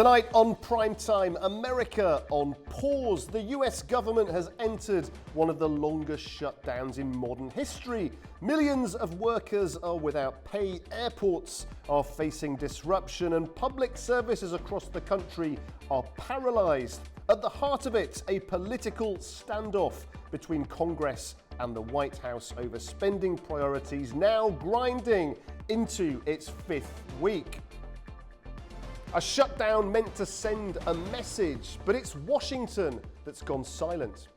Tonight on Primetime, America on pause. The US government has entered one of the longest shutdowns in modern history. Millions of workers are without pay, airports are facing disruption, and public services across the country are paralyzed. At the heart of it, a political standoff between Congress and the White House over spending priorities, now grinding into its fifth week. A shutdown meant to send a message, but it's Washington that's gone silent.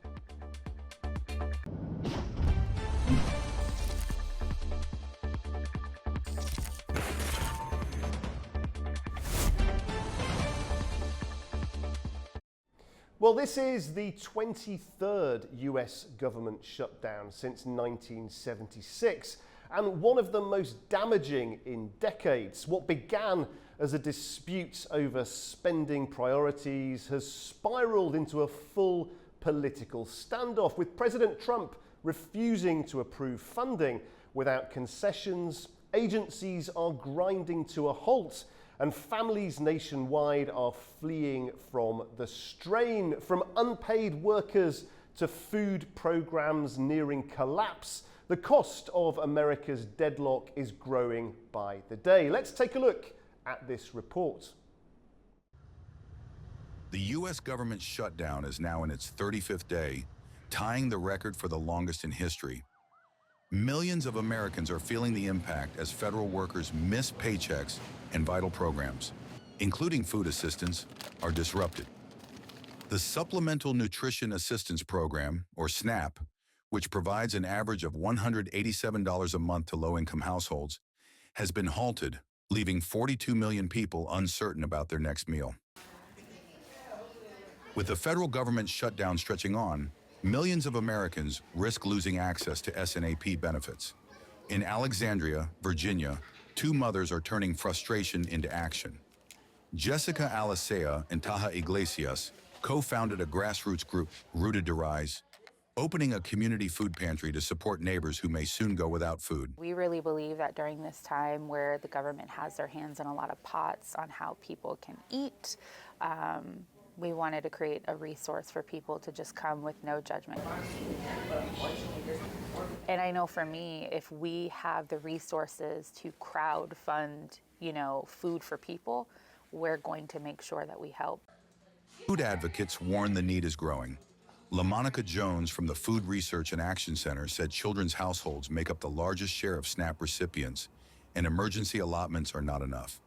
Well, this is the 23rd US government shutdown since 1976, and one of the most damaging in decades. What began as a dispute over spending priorities has spiraled into a full political standoff, with President Trump refusing to approve funding without concessions. Agencies are grinding to a halt, and families nationwide are fleeing from the strain, from unpaid workers to food programs nearing collapse. The cost of America's deadlock is growing by the day. Let's take a look at this report. The U.S. government shutdown is now in its 35th day, tying the record for the longest in history. Millions of Americans are feeling the impact as federal workers miss paychecks and vital programs, including food assistance, are disrupted. The Supplemental Nutrition Assistance Program, or SNAP, which provides an average of $187 a month to low-income households, has been halted, leaving 42 million people uncertain about their next meal. With the federal government shutdown stretching on, millions of Americans risk losing access to SNAP benefits. In Alexandria, Virginia, two mothers are turning frustration into action. Jessica Alicea and Taha Iglesias co-founded a grassroots group, Rooted to Rise, opening a community food pantry to support neighbors who may soon go without food. We really believe that during this time where the government has their hands in a lot of pots on how people can eat, we wanted to create a resource for people to just come with no judgment. And I know for me, if we have the resources to crowd fund, food for people, we're going to make sure that we help. Food advocates warn the need is growing. LaMonica Jones from the Food Research and Action Center said children's households make up the largest share of SNAP recipients, and emergency allotments are not enough.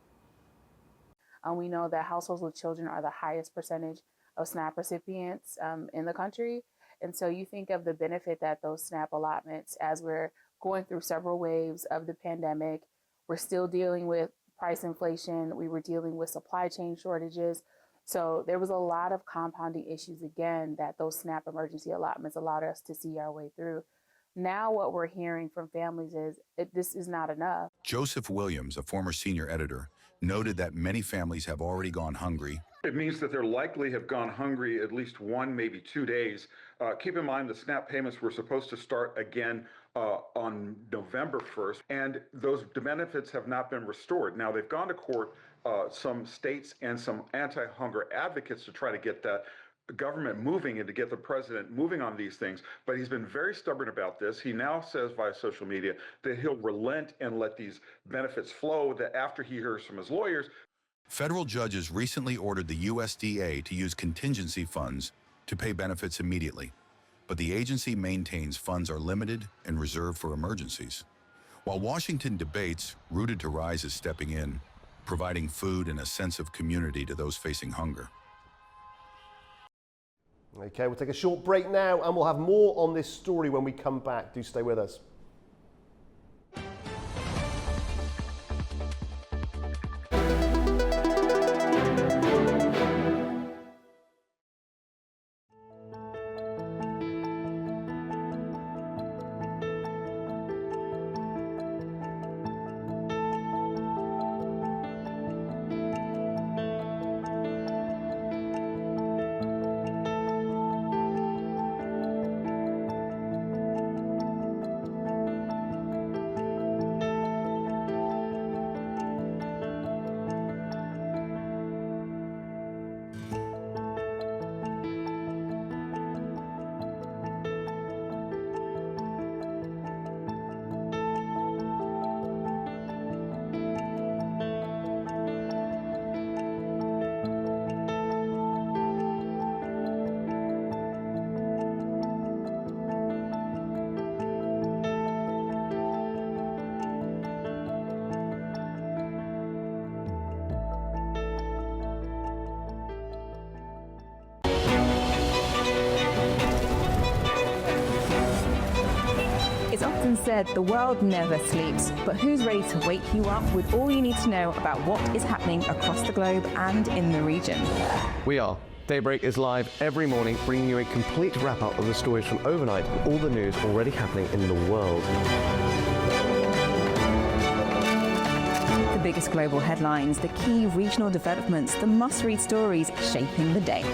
We know that households with children are the highest percentage of SNAP recipients in the country. And so you think of the benefit that those SNAP allotments, as we're going through several waves of the pandemic, we're still dealing with price inflation, we were dealing with supply chain shortages. So there was a lot of compounding issues, again, that those SNAP emergency allotments allowed us to see our way through. Now what we're hearing from families is this is not enough. Joseph Williams, a former senior editor, noted that many families have already gone hungry. It means that they're likely have gone hungry at least 1, maybe 2 days. Keep in mind the SNAP payments were supposed to start again on November 1st, and those benefits have not been restored. Now, they've gone to court, some states and some anti-hunger advocates, to try to get that government moving and to get the president moving on these things. But he's been very stubborn about this. He now says via social media that he'll relent and let these benefits flow, that after he hears from his lawyers. Federal judges recently ordered the USDA to use contingency funds to pay benefits immediately, but the agency maintains funds are limited and reserved for emergencies. While Washington debates, Rooted to Rise is stepping in, providing food and a sense of community to those facing hunger. Okay, we'll take a short break now, and we'll have more on this story when we come back. Do stay with us. often said the world never sleeps, but who's ready to wake you up with all you need to know about what is happening across the globe and in the region? We are. Daybreak is live every morning, bringing you a complete wrap-up of the stories from overnight and all the news already happening in the world. The biggest global headlines, the key regional developments, the must-read stories shaping the day.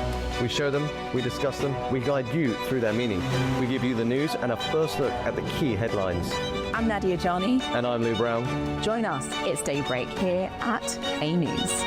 We show them, we discuss them, we guide you through their meaning. We give you the news and a first look at the key headlines. I'm Nadia Johnny. And I'm Lou Brown. Join us, it's Daybreak here at A News.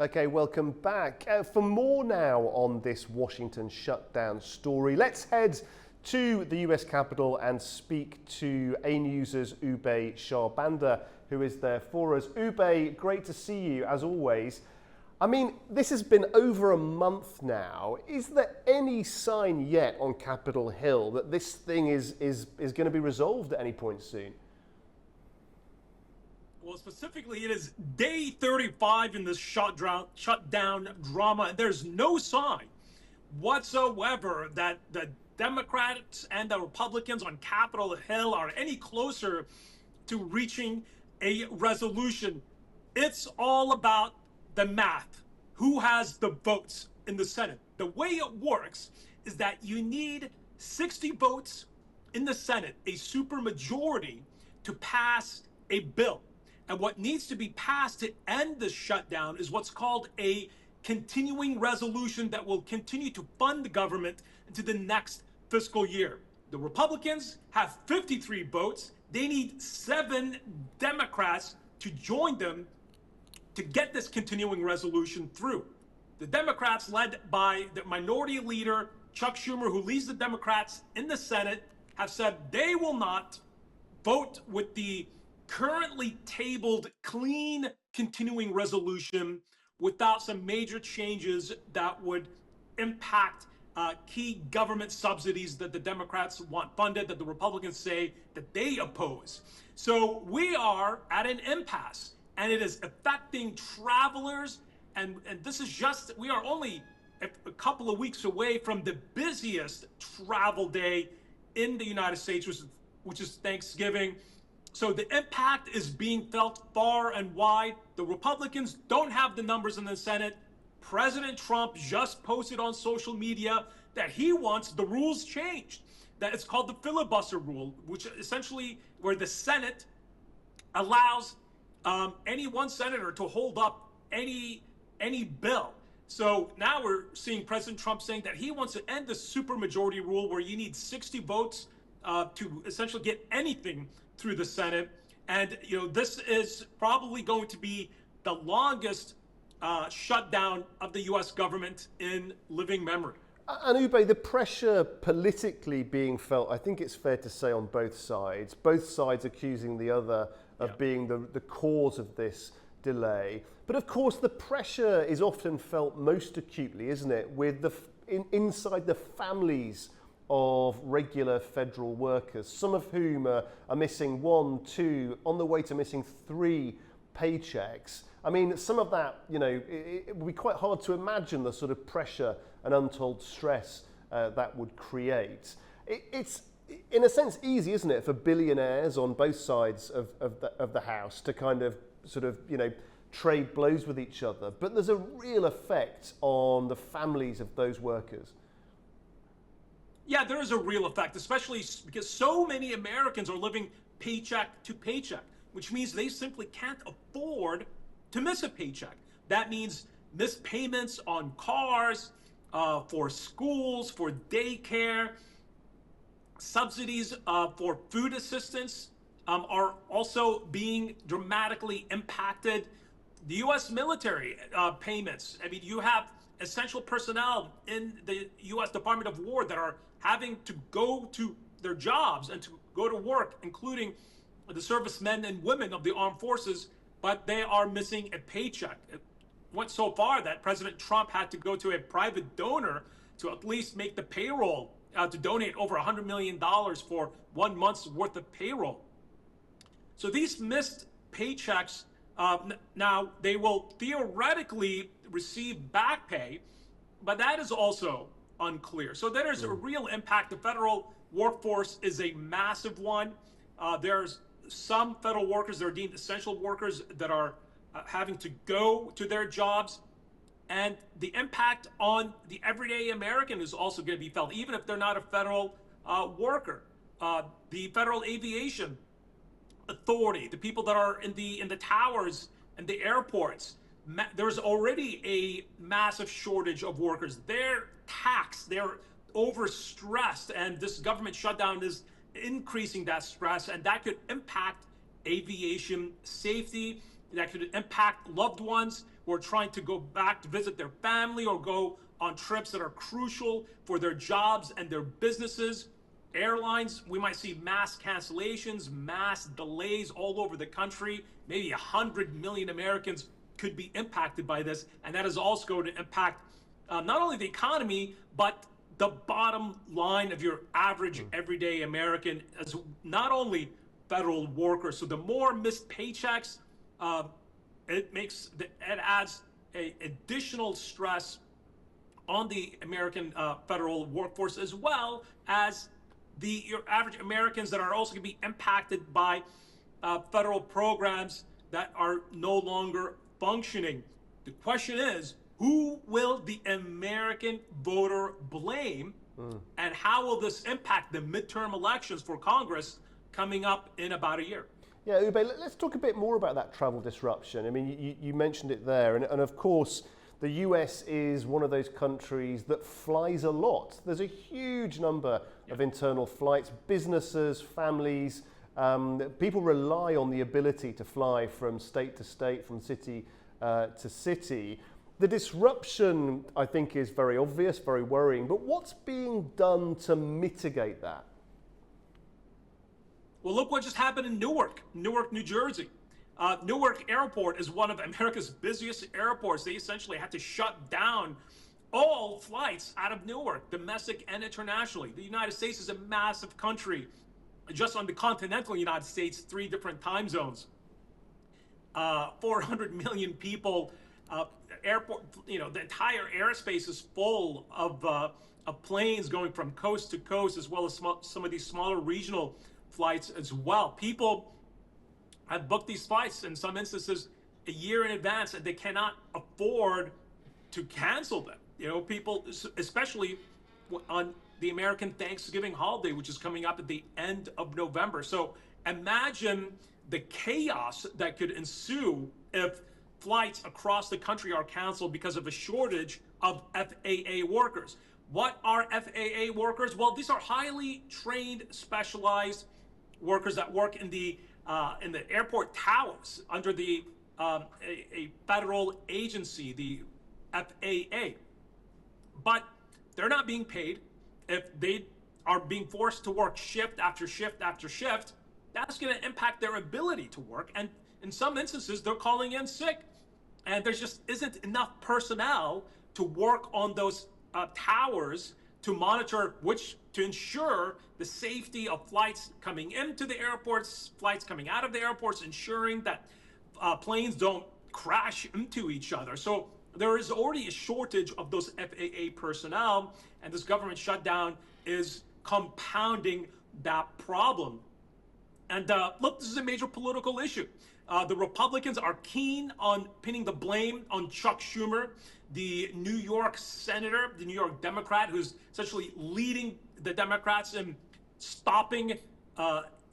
Okay, welcome back. For more now on this Washington shutdown story, let's head to the US Capitol and speak to A News's Ube Shahbanda, who is there for us. Ube, great to see you as always. I mean, this has been over a month now. Is there any sign yet on Capitol Hill that this thing is going to be resolved at any point soon? Well, specifically, it is day 35 in this shutdown drama, and there's no sign whatsoever that the Democrats and the Republicans on Capitol Hill are any closer to reaching a resolution. It's all about the math. Who has the votes in the Senate? The way it works is that you need 60 votes in the Senate, a supermajority, to pass a bill. And what needs to be passed to end the shutdown is what's called a continuing resolution that will continue to fund the government into the next fiscal year. The Republicans have 53 votes. They need 7 Democrats to join them to get this continuing resolution through. The Democrats, led by the minority leader, Chuck Schumer, who leads the Democrats in the Senate, have said they will not vote with the currently tabled clean continuing resolution without some major changes that would impact key government subsidies that the Democrats want funded, that the Republicans say that they oppose. So we are at an impasse, and it is affecting travelers. And this is just, we are only a couple of weeks away from the busiest travel day in the United States, which is Thanksgiving. So the impact is being felt far and wide. The Republicans don't have the numbers in the Senate. President Trump just posted on social media that he wants the rules changed. That it's called the filibuster rule, which essentially where the Senate allows any one senator to hold up any bill. So now we're seeing President Trump saying that he wants to end the supermajority rule where you need 60 votes to essentially get anything through the Senate. And, you know, this is probably going to be the longest shutdown of the U.S. government in living memory. And Ube, the pressure politically being felt, I think it's fair to say, on both sides accusing the other of being the cause of this delay. But of course, the pressure is often felt most acutely, isn't it, with inside the families of regular federal workers, some of whom are missing 1, 2, on the way to missing 3 paychecks. I mean, some of that, you know, it would be quite hard to imagine the sort of pressure and untold stress that would create. It's, in a sense, easy, isn't it, for billionaires on both sides of the house to kind of sort of, you know, trade blows with each other. But there's a real effect on the families of those workers. Yeah, there is a real effect, especially because so many Americans are living paycheck to paycheck, which means they simply can't afford to miss a paycheck. That means missed payments on cars, for schools, for daycare, subsidies for food assistance are also being dramatically impacted. The U.S. military payments. I mean, you have essential personnel in the U.S. Department of War that are having to go to their jobs and to go to work, including the servicemen and women of the armed forces, but they are missing a paycheck. It went so far that President Trump had to go to a private donor to at least make the payroll, to donate over $100 million for 1 month's worth of payroll. So these missed paychecks, now they will theoretically receive back pay, but that is also unclear. So there's a real impact. The federal workforce is a massive one. There's some federal workers that are deemed essential workers that are having to go to their jobs. And the impact on the everyday American is also going to be felt, even if they're not a federal worker. The Federal Aviation Authority, the people that are in the towers and the airports, there's already a massive shortage of workers. They're taxed, they're overstressed, and this government shutdown is increasing that stress, and that could impact aviation safety. That could impact loved ones who are trying to go back to visit their family or go on trips that are crucial for their jobs and their businesses. Airlines, we might see mass cancellations, mass delays all over the country. Maybe 100 million Americans could be impacted by this, and that is also going to impact not only the economy, but the bottom line of your average everyday American, as not only federal workers. So the more missed paychecks, it adds a additional stress on the American federal workforce, as well as your average Americans that are also going to be impacted by federal programs that are no longer functioning. The question is, who will the American voter blame, and how will this impact the midterm elections for Congress coming up in about a year? Yeah, Ube, let's talk a bit more about that travel disruption. I mean, you mentioned it there, and of course, the US is one of those countries that flies a lot. There's a huge number of internal flights, businesses, families. People rely on the ability to fly from state to state, from city to city. The disruption, I think, is very obvious, very worrying, but what's being done to mitigate that? Well, look what just happened in Newark, New Jersey. Newark Airport is one of America's busiest airports. They essentially had to shut down all flights out of Newark, domestic and internationally. The United States is a massive country. Just on the continental United States, 3 different time zones, 400 million people. Airport, the entire airspace is full of planes going from coast to coast, as well as some of these smaller regional flights as well. People have booked these flights in some instances a year in advance, and they cannot afford to cancel them. People, especially on the American Thanksgiving holiday, which is coming up at the end of November. So imagine the chaos that could ensue if flights across the country are canceled because of a shortage of FAA workers. What are FAA workers? Well, these are highly trained, specialized workers that work in the airport towers under the a federal agency, the FAA. But they're not being paid. If they are being forced to work shift after shift after shift, that's going to impact their ability to work. And in some instances, they're calling in sick. And there just isn't enough personnel to work on those towers to monitor to ensure the safety of flights coming into the airports, flights coming out of the airports, ensuring that planes don't crash into each other. So there is already a shortage of those FAA personnel, and this government shutdown is compounding that problem. And look, this is a major political issue. The Republicans are keen on pinning the blame on Chuck Schumer, the New York senator, the New York Democrat, who's essentially leading the Democrats in stopping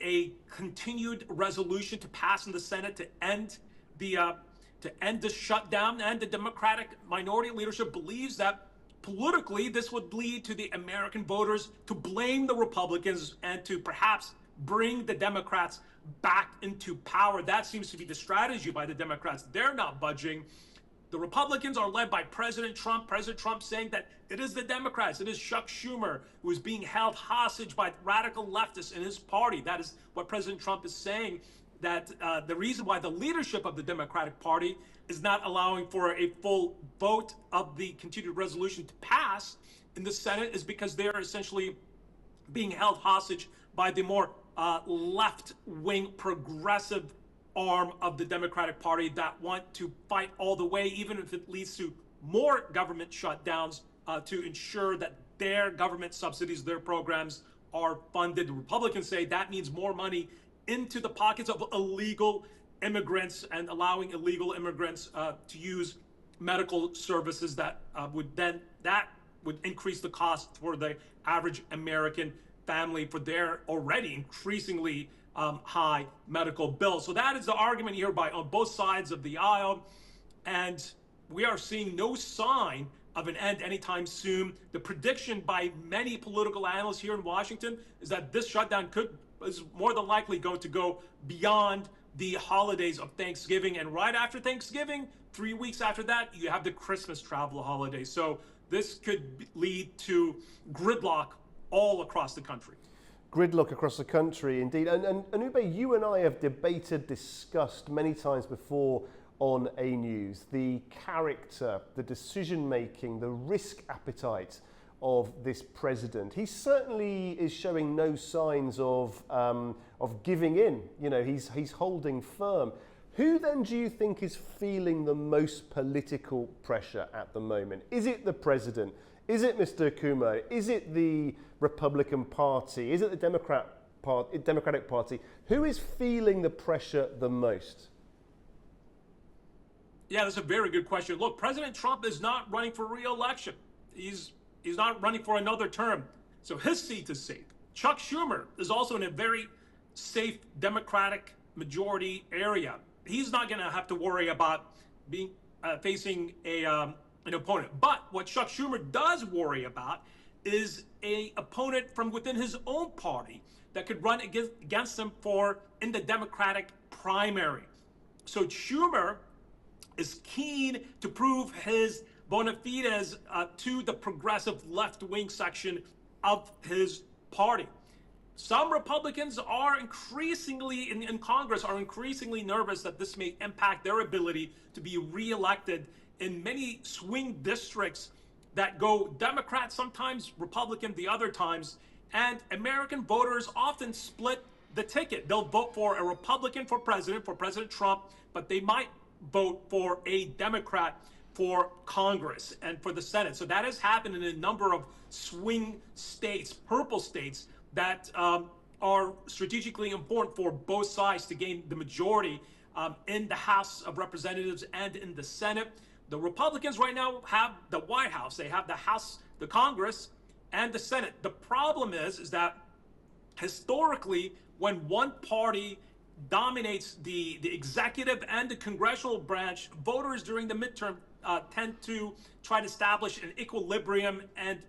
a continued resolution to pass in the Senate to end the shutdown. And the Democratic minority leadership believes that politically this would lead to the American voters to blame the Republicans and to perhaps bring the Democrats back into power. That seems to be the strategy by the Democrats. They're not budging. The Republicans are led by President Trump. President Trump saying that it is the Democrats, it is Chuck Schumer who is being held hostage by radical leftists in his party. That is what President Trump is saying, that the reason why the leadership of the Democratic Party is not allowing for a full vote of the continued resolution to pass in the Senate is because they are essentially being held hostage by the more left-wing progressive arm of the Democratic Party that want to fight all the way, even if it leads to more government shutdowns, to ensure that their government subsidies, their programs are funded. The Republicans say that means more money into the pockets of illegal immigrants and allowing illegal immigrants to use medical services that would increase the cost for the average American family for their already increasingly high medical bills. So that is the argument here on both sides of the aisle, and we are seeing no sign of an end anytime soon. The prediction by many political analysts here in Washington is that this shutdown is more than likely going to go beyond the holidays of Thanksgiving, and right after Thanksgiving, 3 weeks after that, you have the Christmas travel holiday. So this could lead to gridlock all across the country. Gridlock across the country, indeed. And Anube, you and I have discussed many times before on A News the character, the decision-making, the risk appetite of this president. He certainly is showing no signs of giving in. You know, he's holding firm. Who then do you think is feeling the most political pressure at the moment? Is it the president? Is it Mr. Cuomo? Is it the Republican Party? Is it the Democratic Party? Who is feeling the pressure the most? Yeah, that's a very good question. Look, President Trump is not running for re-election. He's not running for another term. So his seat is safe. Chuck Schumer is also in a very safe Democratic majority area. He's not going to have to worry about being facing an opponent. But what Chuck Schumer does worry about is an opponent from within his own party that could run against him in the Democratic primary. So Schumer is keen to prove his bona fides to the progressive left-wing section of his party. Some Republicans are increasingly, in Congress, are increasingly nervous that this may impact their ability to be reelected in many swing districts that go Democrat, sometimes Republican, the other times. And American voters often split the ticket. They'll vote for a Republican for President Trump, but they might vote for a Democrat for Congress and for the Senate. So that has happened in a number of swing states, purple states, that are strategically important for both sides to gain the majority in the House of Representatives and in the Senate. The Republicans right now have the White House. They have the House, the Congress, and the Senate. The problem is that historically, when one party dominates the executive and the congressional branch, voters during the midterm tend to try to establish an equilibrium and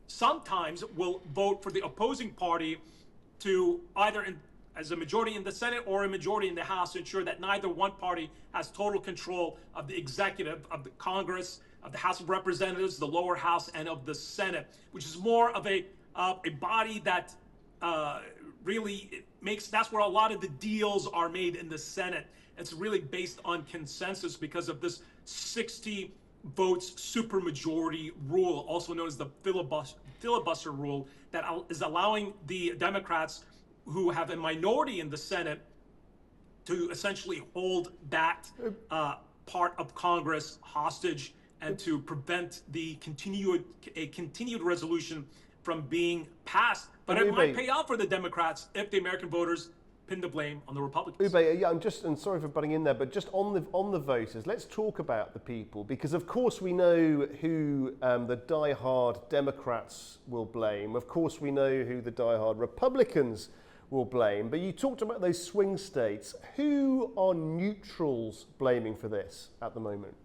sometimes will vote for the opposing party to either as a majority in the Senate or a majority in the House to ensure that neither one party has total control of the executive, of the Congress, of the House of Representatives, the lower house, and of the Senate, which is more of a body that really that's where a lot of the deals are made in the Senate. It's really based on consensus because of this 60 votes supermajority rule, also known as the filibuster rule, that is allowing the Democrats who have a minority in the Senate to essentially hold that part of Congress hostage and to prevent a continued resolution from being passed. But it might pay off for the Democrats if the American voters pin the blame on the Republicans. Ube, yeah, I'm sorry for butting in there, but just on the voters, let's talk about the people, because of course we know who the die-hard Democrats will blame. Of course we know who the die-hard Republicans will blame. But you talked about those swing states. Who are neutrals blaming for this at the moment?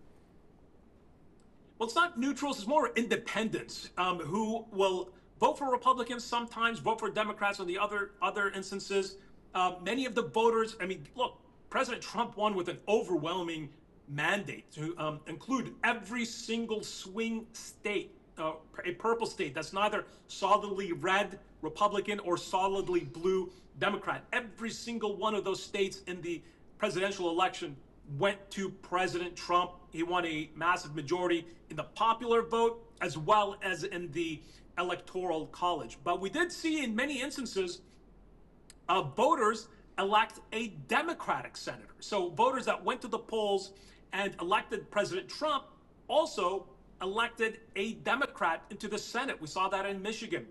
Well, it's not neutrals, it's more independents who will vote for Republicans sometimes, vote for Democrats on the other instances. Many of the voters, I mean, look, President Trump won with an overwhelming mandate to include every single swing state, a purple state that's neither solidly red Republican or solidly blue Democrat. Every single one of those states in the presidential election went to President Trump. He won a massive majority in the popular vote as well as in the electoral college. But we did see in many instances voters elect a Democratic senator. So voters that went to the polls and elected President Trump also elected a Democrat into the Senate. We saw that in Michigan.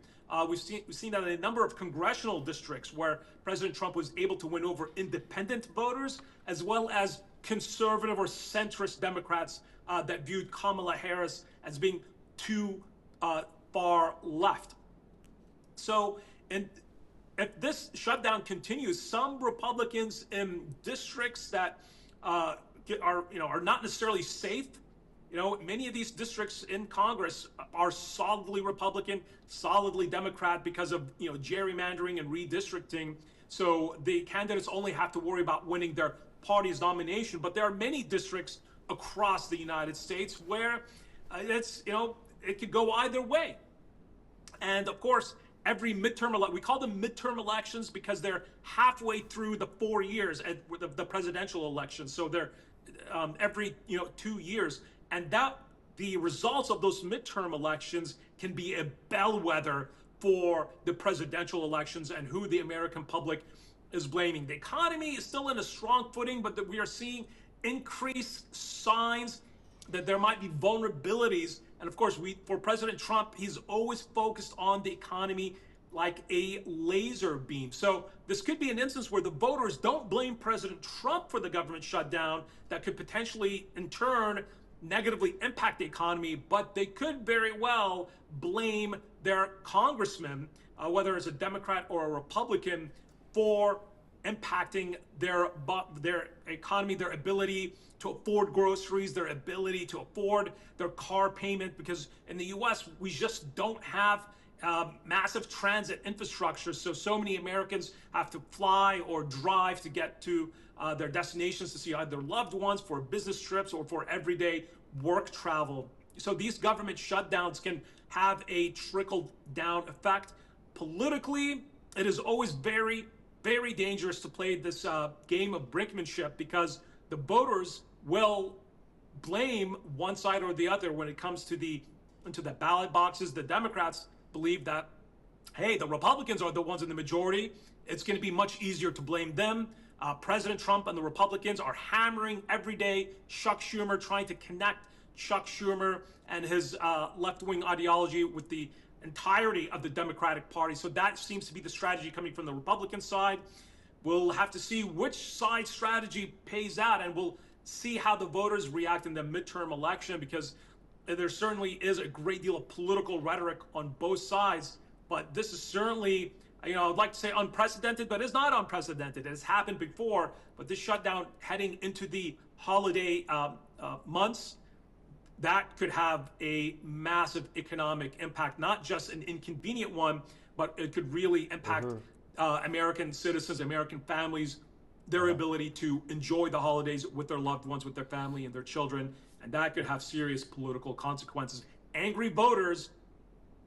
We've seen that in a number of congressional districts where President Trump was able to win over independent voters as well as conservative or centrist Democrats that viewed Kamala Harris as being too far left. So, if this shutdown continues, some Republicans in districts that are not necessarily safe. Many of these districts in Congress are solidly Republican, solidly Democrat because of gerrymandering and redistricting. So the candidates only have to worry about winning their party's nomination. But there are many districts across the United States where it could go either way. And of course, every midterm we call them midterm elections because they're halfway through the 4 years of the presidential election. So they're every 2 years. And that the results of those midterm elections can be a bellwether for the presidential elections and who the American public is blaming. The economy is still in a strong footing, but we are seeing increased signs that there might be vulnerabilities. And of course, for President Trump, he's always focused on the economy like a laser beam. So this could be an instance where the voters don't blame President Trump for the government shutdown that could potentially, in turn, negatively impact the economy, but they could very well blame their congressman, whether it's a Democrat or a Republican, for impacting their economy, their ability to afford groceries, their ability to afford their car payment, because in the US, we just don't have massive transit infrastructure. So many Americans have to fly or drive to get to their destinations to see either loved ones for business trips or for everyday work travel. So these government shutdowns can have a trickle down effect. Politically, it is always very, very dangerous to play this game of brinkmanship because the voters will blame one side or the other when it comes to into the ballot boxes. The Democrats believe that, hey, the Republicans are the ones in the majority. It's going to be much easier to blame them. President Trump and the Republicans are hammering every day Chuck Schumer, trying to connect Chuck Schumer and his left-wing ideology with the entirety of the Democratic Party. So that seems to be the strategy coming from the Republican side. We'll have to see which side strategy pays out, and we'll see how the voters react in the midterm election, because there certainly is a great deal of political rhetoric on both sides. But this is certainly, I'd like to say unprecedented, but it's not unprecedented. It has happened before, but this shutdown heading into the holiday months, that could have a massive economic impact, not just an inconvenient one, but it could really impact American citizens, American families, their ability to enjoy the holidays with their loved ones, with their family and their children. And that could have serious political consequences. Angry voters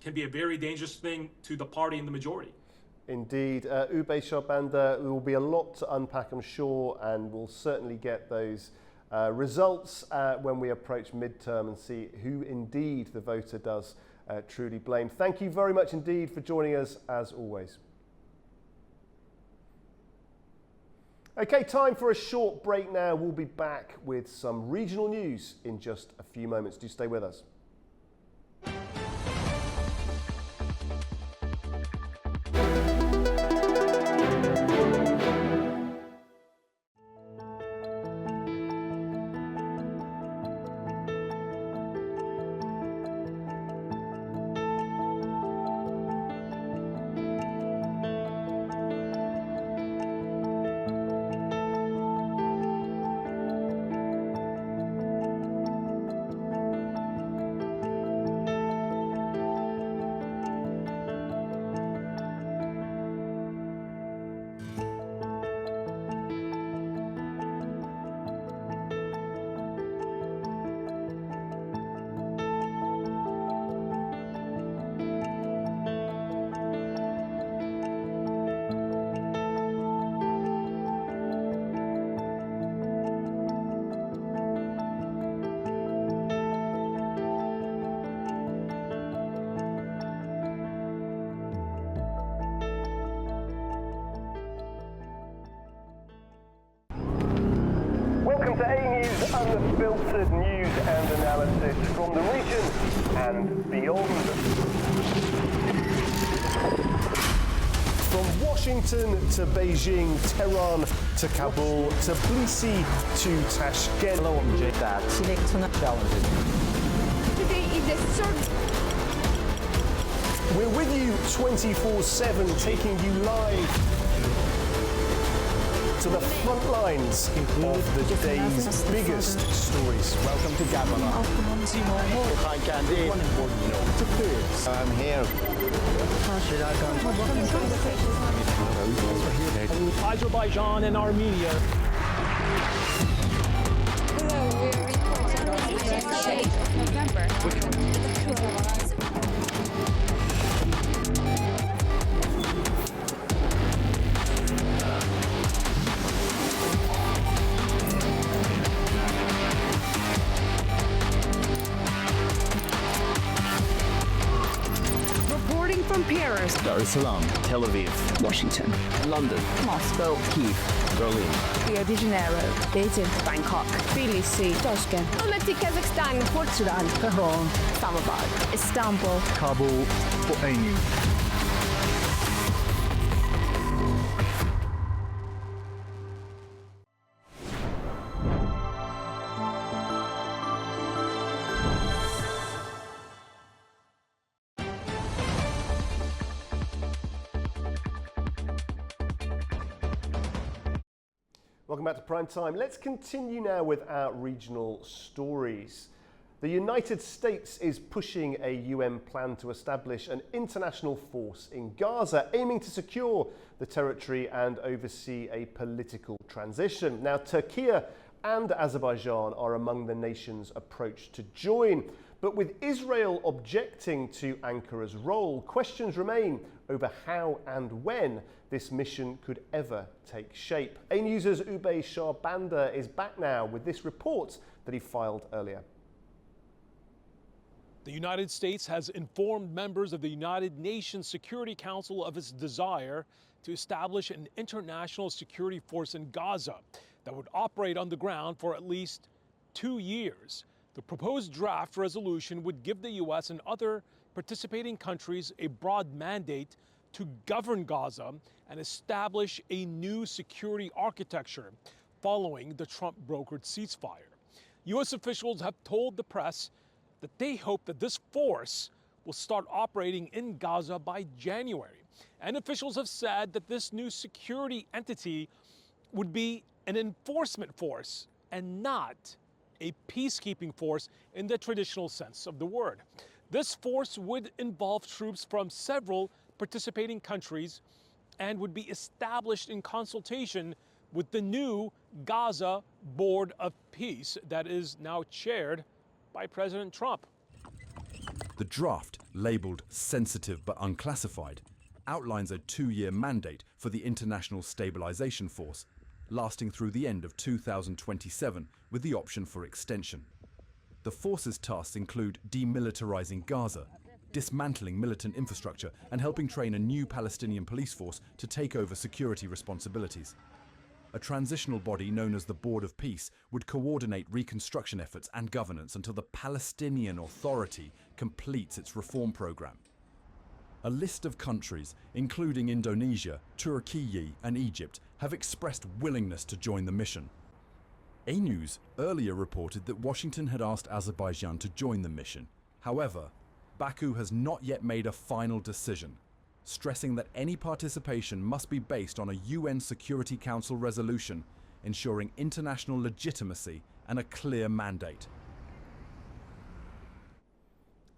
can be a very dangerous thing to the party in the majority. Indeed. Ube Sharbanda, there will be a lot to unpack, I'm sure, and we'll certainly get those results when we approach midterm and see who indeed the voter does truly blame. Thank you very much indeed for joining us, as always. Okay, time for a short break now. We'll be back with some regional news in just a few moments. Do stay with us. unfiltered news and analysis from the region and beyond. From Washington to Beijing, Tehran to Kabul, to Tbilisi to Tashkent. Today is the third. We're with you 24/7, taking you live to the front lines of the day's biggest stories. Welcome to Gabon. I'm here. Azerbaijan and Armenia. Hello, we're reporting November. Reporting from Paris, Dar es Salaam, Tel Aviv, Washington, London, Moscow, Kyiv, Berlin, Rio de Janeiro, Beijing, Bangkok, Tbilisi, Tashkent, Almaty, Kazakhstan, Port Sudan, Tehran, Islamabad, Istanbul, Kabul, for ANU. Welcome back to Prime Time. Let's continue now with our regional stories. The United States is pushing a UN plan to establish an international force in Gaza, aiming to secure the territory and oversee a political transition. Now, Turkey and Azerbaijan are among the nations approached to join. But with Israel objecting to Ankara's role, questions remain over how and when this mission could ever take shape. A-News's Ubey Shahbanda is back now with this report that he filed earlier. The United States has informed members of the United Nations Security Council of its desire to establish an international security force in Gaza that would operate on the ground for at least 2 years. The proposed draft resolution would give the U.S. and other participating countries a broad mandate to govern Gaza and establish a new security architecture following the Trump-brokered ceasefire. U.S. officials have told the press that they hope that this force will start operating in Gaza by January. And officials have said that this new security entity would be an enforcement force and not a peacekeeping force in the traditional sense of the word. This force would involve troops from several participating countries and would be established in consultation with the new Gaza Board of Peace that is now chaired by President Trump. The draft, labeled sensitive but unclassified, outlines a 2-year mandate for the International Stabilization Force, lasting through the end of 2027 with the option for extension. The force's tasks include demilitarizing Gaza, dismantling militant infrastructure, and helping train a new Palestinian police force to take over security responsibilities. A transitional body known as the Board of Peace would coordinate reconstruction efforts and governance until the Palestinian Authority completes its reform program. A list of countries, including Indonesia, Turkey, and Egypt, have expressed willingness to join the mission. A-News earlier reported that Washington had asked Azerbaijan to join the mission. However, Baku has not yet made a final decision, stressing that any participation must be based on a UN Security Council resolution, ensuring international legitimacy and a clear mandate.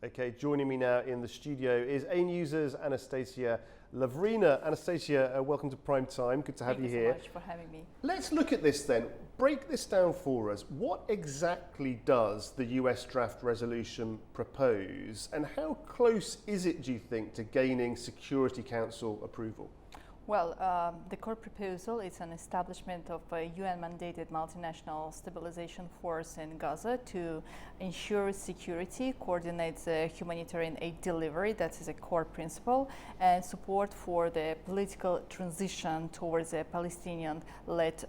Okay, joining me now in the studio is A-News's Anastasia Lavrina. Anastasia, welcome to Prime Time. Good to have you here. Thank you so much for having me. Let's look at this then. Break this down for us. What exactly does the US draft resolution propose, and how close is it, do you think, to gaining Security Council approval? Well, the core proposal is an establishment of a UN-mandated multinational stabilization force in Gaza to ensure security, coordinate the humanitarian aid delivery, that is a core principle, and support for the political transition towards a Palestinian-led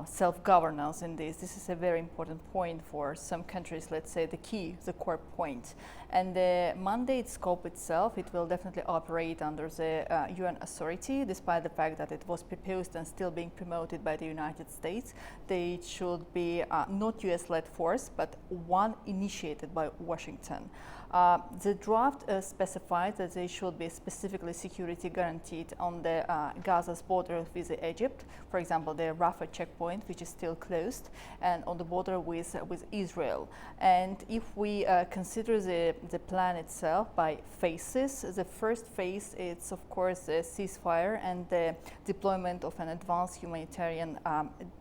self-governance in this. This is a very important point for some countries, let's say the core point. And the mandate scope itself, it will definitely operate under the UN authority, despite the fact that it was proposed and still being promoted by the United States. They should be not US-led force, but one initiated by Washington. The draft specifies that they should be specifically security guaranteed on the Gaza's border with Egypt, for example, the Rafah checkpoint, which is still closed, and on the border with Israel. And if we consider the plan itself by phases, the first phase is, of course, a ceasefire and the deployment of an advanced humanitarian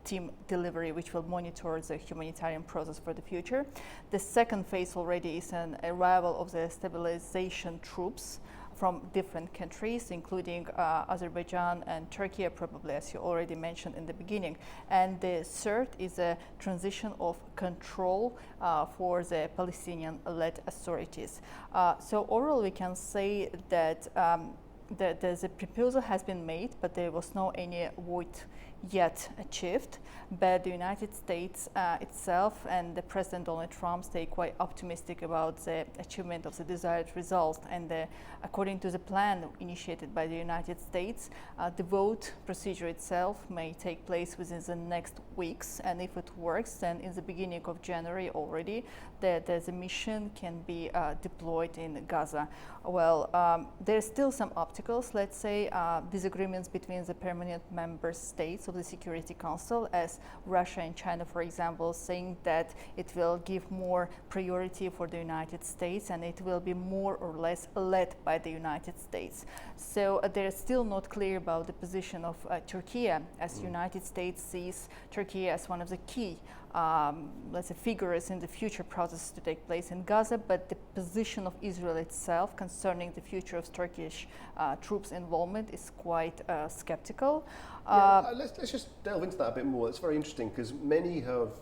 team delivery, which will monitor the humanitarian process for the future. The second phase already is an arrival of the stabilization troops from different countries, including Azerbaijan and Turkey, probably, as you already mentioned in the beginning. And the third is a transition of control for the Palestinian-led authorities. So overall, we can say that the proposal has been made, but there was no any vote yet achieved. But the United States itself and the President Donald Trump stay quite optimistic about the achievement of the desired result. And according to the plan initiated by the United States, the vote procedure itself may take place within the next weeks. And if it works, then in the beginning of January already, the mission can be deployed in Gaza. Well, there's still some obstacles, let's say, disagreements between the permanent member states of the Security Council, as Russia and China, for example, saying that it will give more priority for the United States and it will be more or less led by the United States. So they're still not clear about the position of Turkey, as United States sees Turkey as one of the key let's say figures in the future process to take place in Gaza, but the position of Israel itself concerning the future of Turkish troops involvement is quite skeptical. Let's just delve into that a bit more. It's very interesting because many have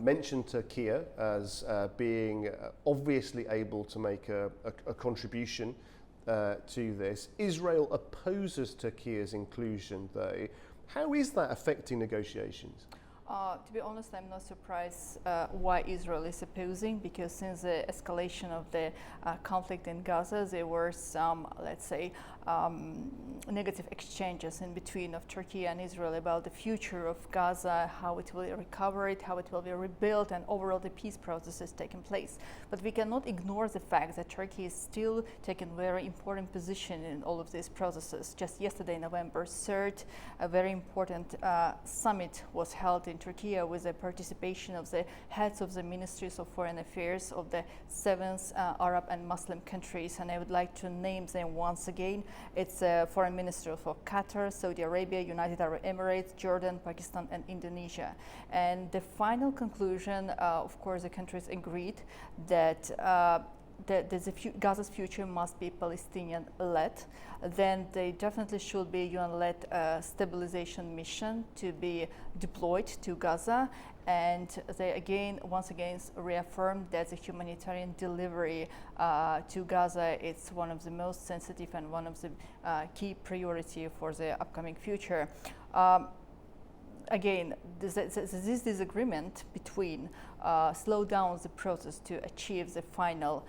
mentioned Turkey as being obviously able to make a contribution to this. Israel opposes Turkey's inclusion, though. How is that affecting negotiations? To be honest, I'm not surprised why Israel is opposing, because since the escalation of the conflict in Gaza, there were some, let's say, negative exchanges in between of Turkey and Israel about the future of Gaza, how it will be recovered, how it will be rebuilt, and overall the peace process is taking place. But we cannot ignore the fact that Turkey is still taking a very important position in all of these processes. Just yesterday, November 3rd, a very important summit was held in Turkey with the participation of the heads of the ministries of foreign affairs of the 7 Arab and Muslim countries, and I would like to name them once again. It's foreign ministers of Qatar, Saudi Arabia, United Arab Emirates, Jordan, Pakistan, and Indonesia. And the final conclusion, of course, the countries agreed that Gaza's future must be Palestinian-led. Then there definitely should be UN-led stabilization mission to be deployed to Gaza. And they once again reaffirmed that the humanitarian delivery to Gaza is one of the most sensitive and one of the key priority for the upcoming future. Again, this disagreement between slow down the process to achieve the final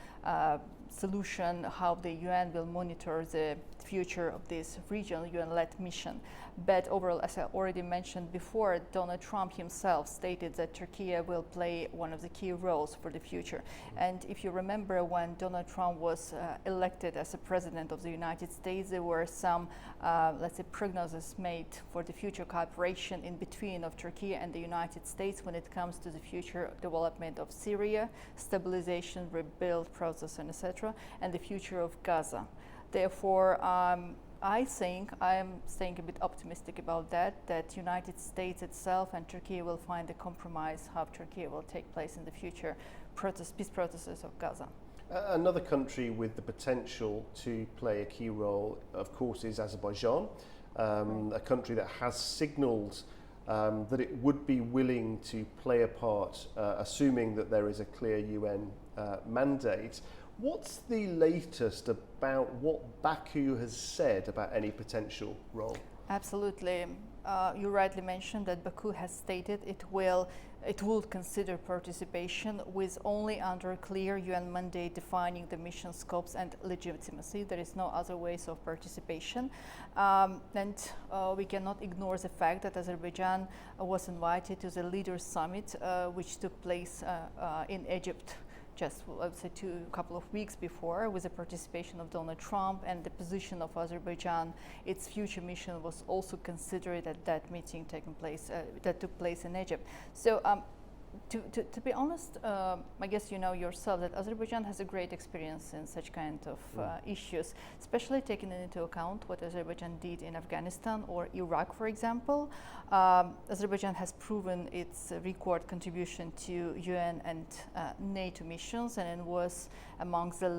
solution, how the UN will monitor the future of this regional UN-led mission. But overall, as I already mentioned before, Donald Trump himself stated that Turkey will play one of the key roles for the future. And if you remember, when Donald Trump was elected as a president of the United States, there were some, let's say, prognosis made for the future cooperation in between of Turkey and the United States when it comes to the future development of Syria, stabilization, rebuild process, and etc., and the future of Gaza. Therefore, I think I'm staying a bit optimistic about that United States itself and Turkey will find a compromise how Turkey will take place in the future peace processes of Gaza. Another country with the potential to play a key role, of course, is Azerbaijan, a country that has signalled that it would be willing to play a part, assuming that there is a clear UN mandate. What's the latest about what Baku has said about any potential role? Absolutely. you rightly mentioned that Baku has stated it will consider participation with only under a clear UN mandate defining the mission scopes and legitimacy. There is no other ways of participation. And we cannot ignore the fact that Azerbaijan was invited to the Leaders Summit, which took place in Egypt just, I would say, a couple of weeks before, with the participation of Donald Trump, and the position of Azerbaijan. Its future mission was also considered at that meeting that took place in Egypt. So to be honest, I guess you know yourself that Azerbaijan has a great experience in such kind of issues, especially taking into account what Azerbaijan did in Afghanistan or Iraq, for example. Azerbaijan has proven its record contribution to UN and NATO missions, and it was amongst the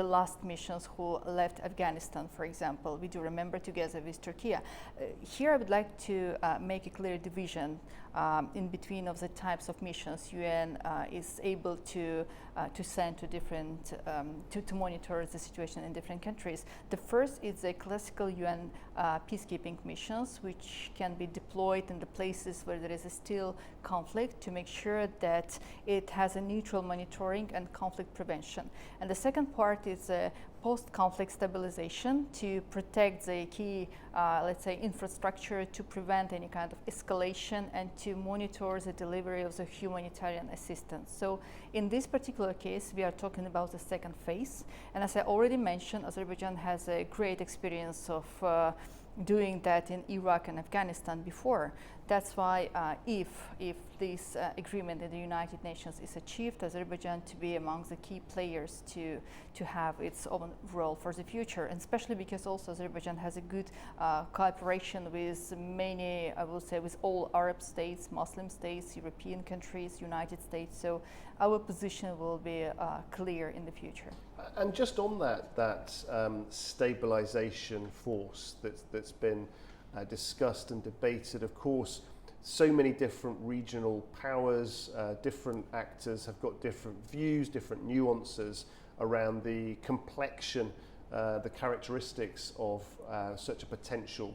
last missions who left Afghanistan, for example. We do remember together with Turkey. Here I would like to make a clear division in between of the types of missions UN is able to send to different to monitor the situation in different countries. The first is the classical UN peacekeeping missions, which can be deployed in the places where there is still conflict to make sure that it has a neutral monitoring and conflict prevention. And the second part is post-conflict stabilization to protect the key, let's say, infrastructure to prevent any kind of escalation and to monitor the delivery of the humanitarian assistance. So in this particular case, we are talking about the second phase. And as I already mentioned, Azerbaijan has a great experience of doing that in Iraq and Afghanistan before. That's why if this agreement in the United Nations is achieved, Azerbaijan to be among the key players to have its own role for the future, and especially because also Azerbaijan has a good cooperation with many, I will say, with all Arab states, Muslim states, European countries, United States. So our position will be clear in the future. And just on that stabilization force that's been discussed and debated, of course, so many different regional powers, different actors have got different views, different nuances around the complexion, the characteristics of such a potential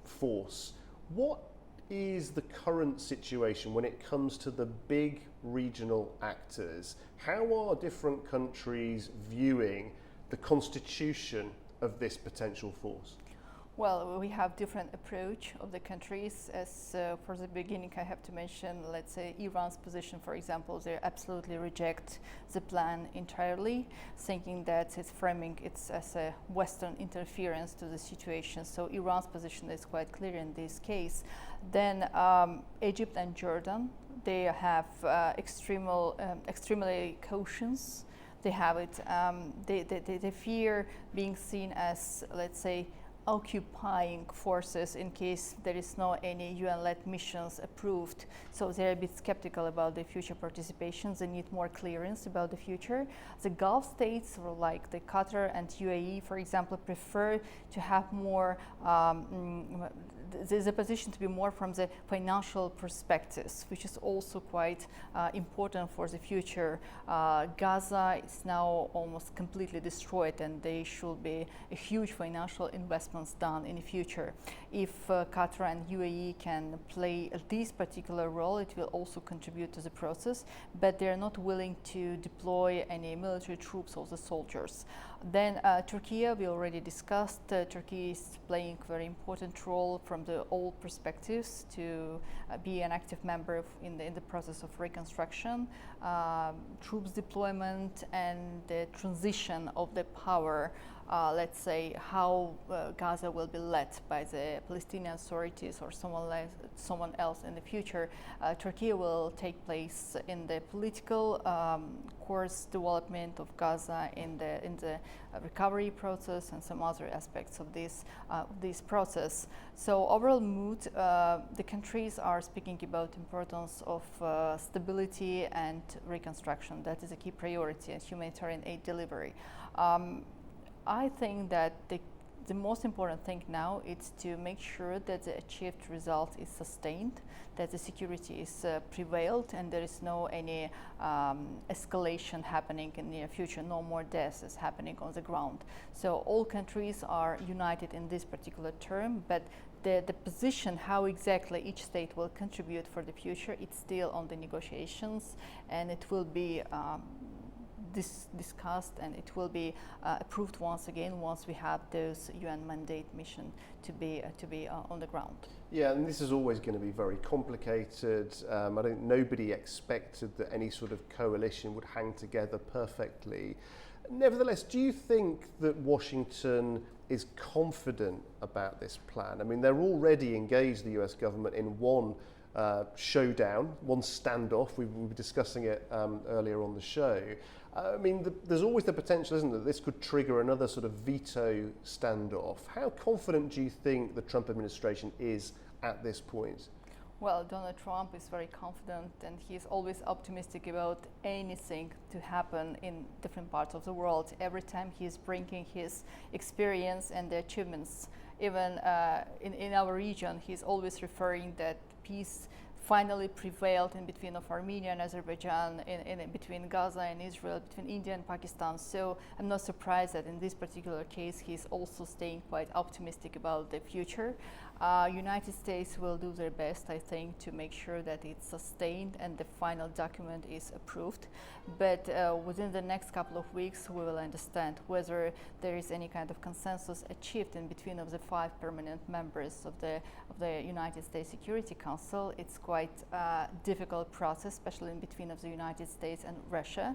force. What is the current situation when it comes to the big regional actors? How are different countries viewing the constitution of this potential force? Well, we have different approach of the countries. As for the beginning, I have to mention, let's say, Iran's position, for example. They absolutely reject the plan entirely, thinking that it's framing it as a Western interference to the situation. So Iran's position is quite clear in this case. Then Egypt and Jordan, they have extremely cautious. They have it. They fear being seen as, let's say, occupying forces in case there is no any UN-led missions approved. So they're a bit skeptical about the future participations. They need more clearance about the future. The Gulf states, like the Qatar and UAE, for example, prefer to have more there's a position to be more from the financial perspectives, which is also quite important for the future. Gaza is now almost completely destroyed, and there should be a huge financial investments done in the future. If Qatar and UAE can play this particular role, it will also contribute to the process, but they're not willing to deploy any military troops or the soldiers. Then Turkey, we already discussed. Turkey is playing a very important role from the old perspectives to be an active member in the process of reconstruction, troops deployment, and the transition of the power. Let's say how Gaza will be led by the Palestinian authorities or someone else in the future. Turkey will take place in the political course development of Gaza in the recovery process and some other aspects of this process. So overall mood, the countries are speaking about importance of stability and reconstruction. That is a key priority and humanitarian aid delivery. I think that the most important thing now is to make sure that the achieved result is sustained, that the security is prevailed, and there is no any escalation happening in the near future, no more deaths is happening on the ground. So all countries are united in this particular term, but the position, how exactly each state will contribute for the future, it's still on the negotiations, and it will be discussed, and it will be approved once again once we have those UN mandate mission to be on the ground. Yeah, and this is always going to be very complicated. I think nobody expected that any sort of coalition would hang together perfectly. Nevertheless, do you think that Washington is confident about this plan? I mean, they're already engaged, the US government, in one showdown, one standoff. We were discussing it earlier on the show. I mean, there's always the potential, isn't there, that this could trigger another sort of veto standoff. How confident do you think the Trump administration is at this point? Well, Donald Trump is very confident, and he's always optimistic about anything to happen in different parts of the world. Every time he's bringing his experience and the achievements, even in our region, he's always referring that peace finally prevailed in between of Armenia and Azerbaijan, in between Gaza and Israel, between India and Pakistan. So I'm not surprised that in this particular case, he's also staying quite optimistic about the future. United States will do their best, I think, to make sure that it's sustained and the final document is approved. But within the next couple of weeks, we will understand whether there is any kind of consensus achieved in between of the 5 permanent members of the United States Security Council. It's quite a difficult process, especially in between of the United States and Russia.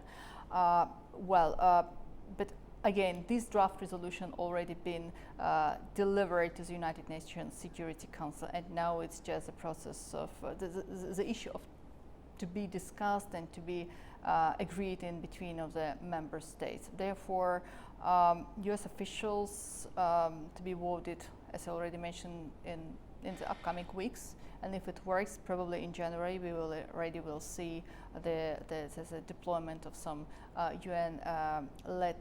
But again, this draft resolution already been delivered to the United Nations Security Council, and now it's just a process of the issue of to be discussed and to be agreed in between of the member states. Therefore, U.S. officials to be voted, as I already mentioned, in the upcoming weeks. And if it works, probably in January, we will will see the deployment of some UN-led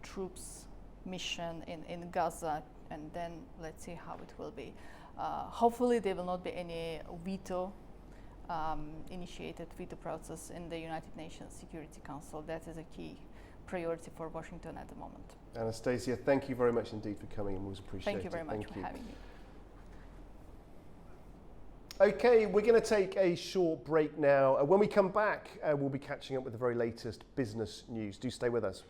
troops mission in Gaza, and then let's see how it will be. Hopefully, there will not be any initiated veto process in the United Nations Security Council. That is a key priority for Washington at the moment. Anastasia, thank you very much indeed for coming, and was appreciated. Thank you very much for having me. Okay, we're going to take a short break now. When we come back, we'll be catching up with the very latest business news. Do stay with us.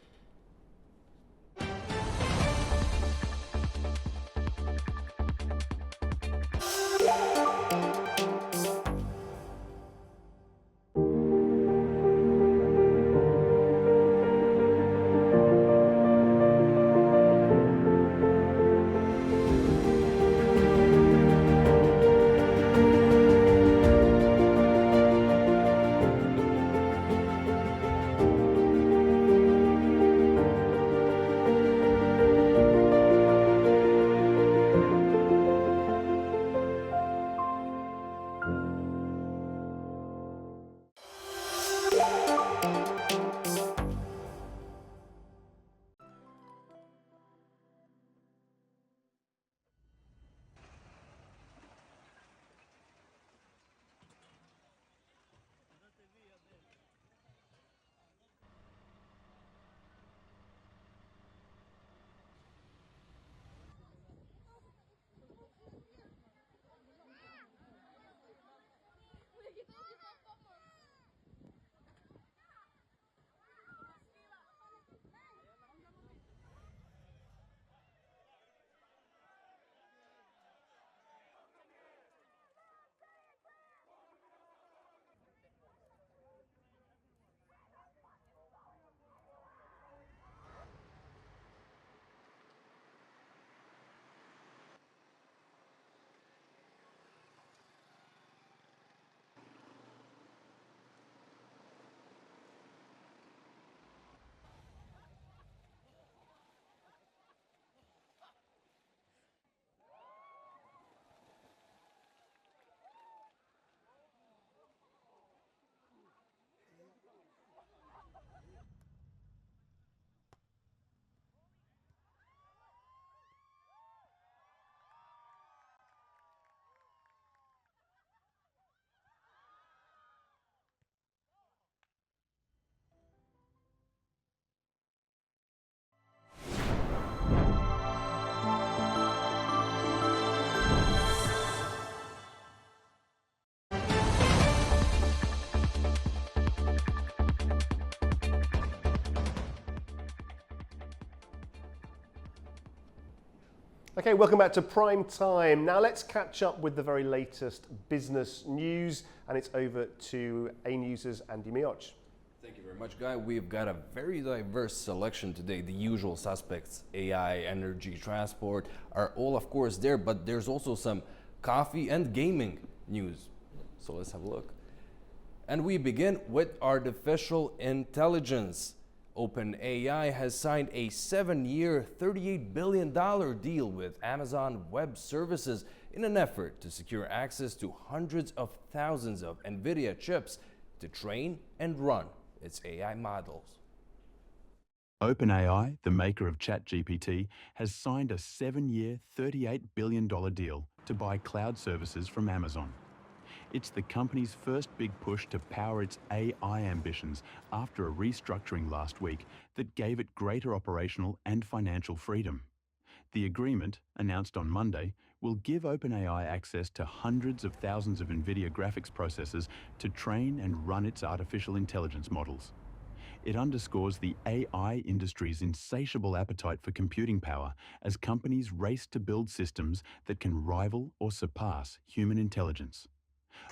Okay, welcome back to Prime Time. Now let's catch up with the very latest business news, and it's over to A News's Andy Mioch. Thank you very much, Guy. We've got a very diverse selection today. The usual suspects, AI, energy, transport, are all, of course, there, but there's also some coffee and gaming news. So let's have a look. And we begin with artificial intelligence. OpenAI has signed a 7-year, $38 billion deal with Amazon Web Services in an effort to secure access to hundreds of thousands of NVIDIA chips to train and run its AI models. OpenAI, the maker of ChatGPT, has signed a 7-year, $38 billion deal to buy cloud services from Amazon. It's the company's first big push to power its AI ambitions after a restructuring last week that gave it greater operational and financial freedom. The agreement, announced on Monday, will give OpenAI access to hundreds of thousands of NVIDIA graphics processors to train and run its artificial intelligence models. It underscores the AI industry's insatiable appetite for computing power as companies race to build systems that can rival or surpass human intelligence.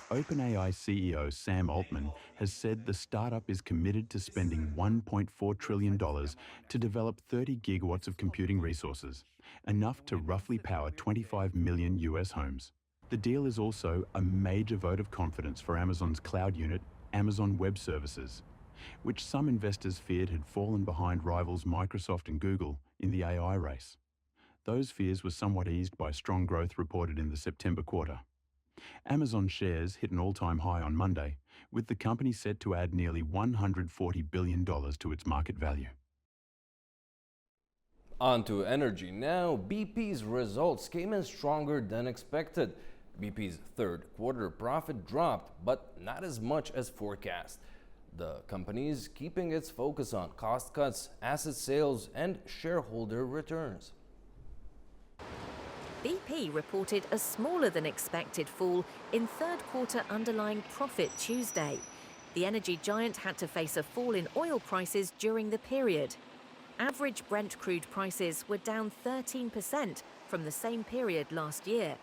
OpenAI CEO Sam Altman has said the startup is committed to spending $1.4 trillion to develop 30 gigawatts of computing resources, enough to roughly power 25 million US homes. The deal is also a major vote of confidence for Amazon's cloud unit, Amazon Web Services, which some investors feared had fallen behind rivals Microsoft and Google in the AI race. Those fears were somewhat eased by strong growth reported in the September quarter. Amazon shares hit an all-time high on Monday, with the company set to add nearly $140 billion to its market value. On to energy now. BP's results came in stronger than expected. BP's third quarter profit dropped, but not as much as forecast. The company is keeping its focus on cost cuts, asset sales, and shareholder returns. BP reported a smaller than expected fall in third quarter underlying profit Tuesday. The energy giant had to face a fall in oil prices during the period. Average Brent crude prices were down 13% from the same period last year,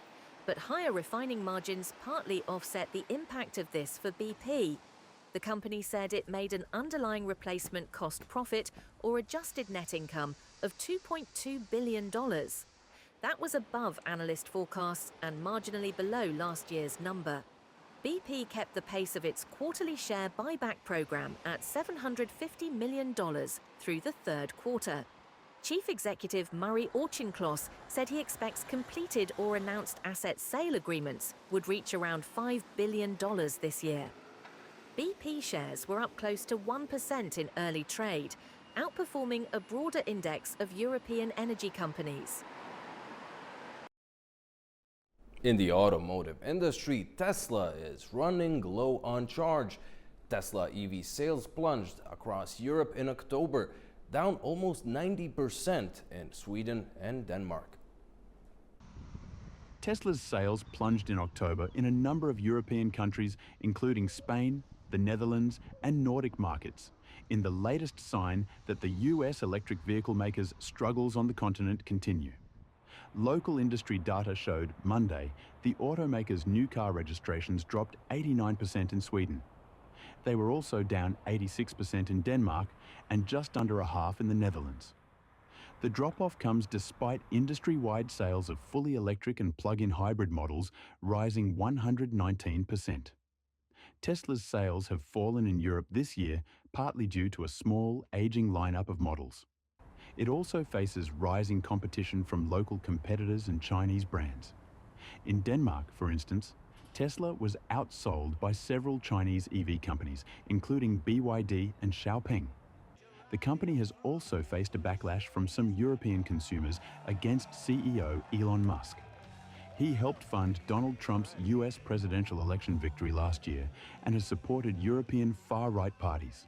but higher refining margins partly offset the impact of this for BP. The company said it made an underlying replacement cost profit or adjusted net income of $2.2 billion. That was above analyst forecasts and marginally below last year's number. BP kept the pace of its quarterly share buyback program at $750 million through the third quarter. Chief Executive Murray Auchincloss said he expects completed or announced asset sale agreements would reach around $5 billion this year. BP shares were up close to 1% in early trade, outperforming a broader index of European energy companies. In the automotive industry, Tesla is running low on charge. Tesla EV sales plunged across Europe in October, down almost 90% in Sweden and Denmark. Tesla's sales plunged in October in a number of European countries, including Spain, the Netherlands, and Nordic markets, in the latest sign that the US electric vehicle makers' struggles on the continent continue. Local industry data showed Monday the automaker's new car registrations dropped 89% in Sweden. They were also down 86% in Denmark and just under a half in the Netherlands. The drop-off comes despite industry-wide sales of fully electric and plug-in hybrid models rising 119%. Tesla's sales have fallen in Europe this year, partly due to a small, aging lineup of models. It also faces rising competition from local competitors and Chinese brands. In Denmark, for instance, Tesla was outsold by several Chinese EV companies, including BYD and Xiaopeng. The company has also faced a backlash from some European consumers against CEO Elon Musk. He helped fund Donald Trump's US presidential election victory last year and has supported European far-right parties.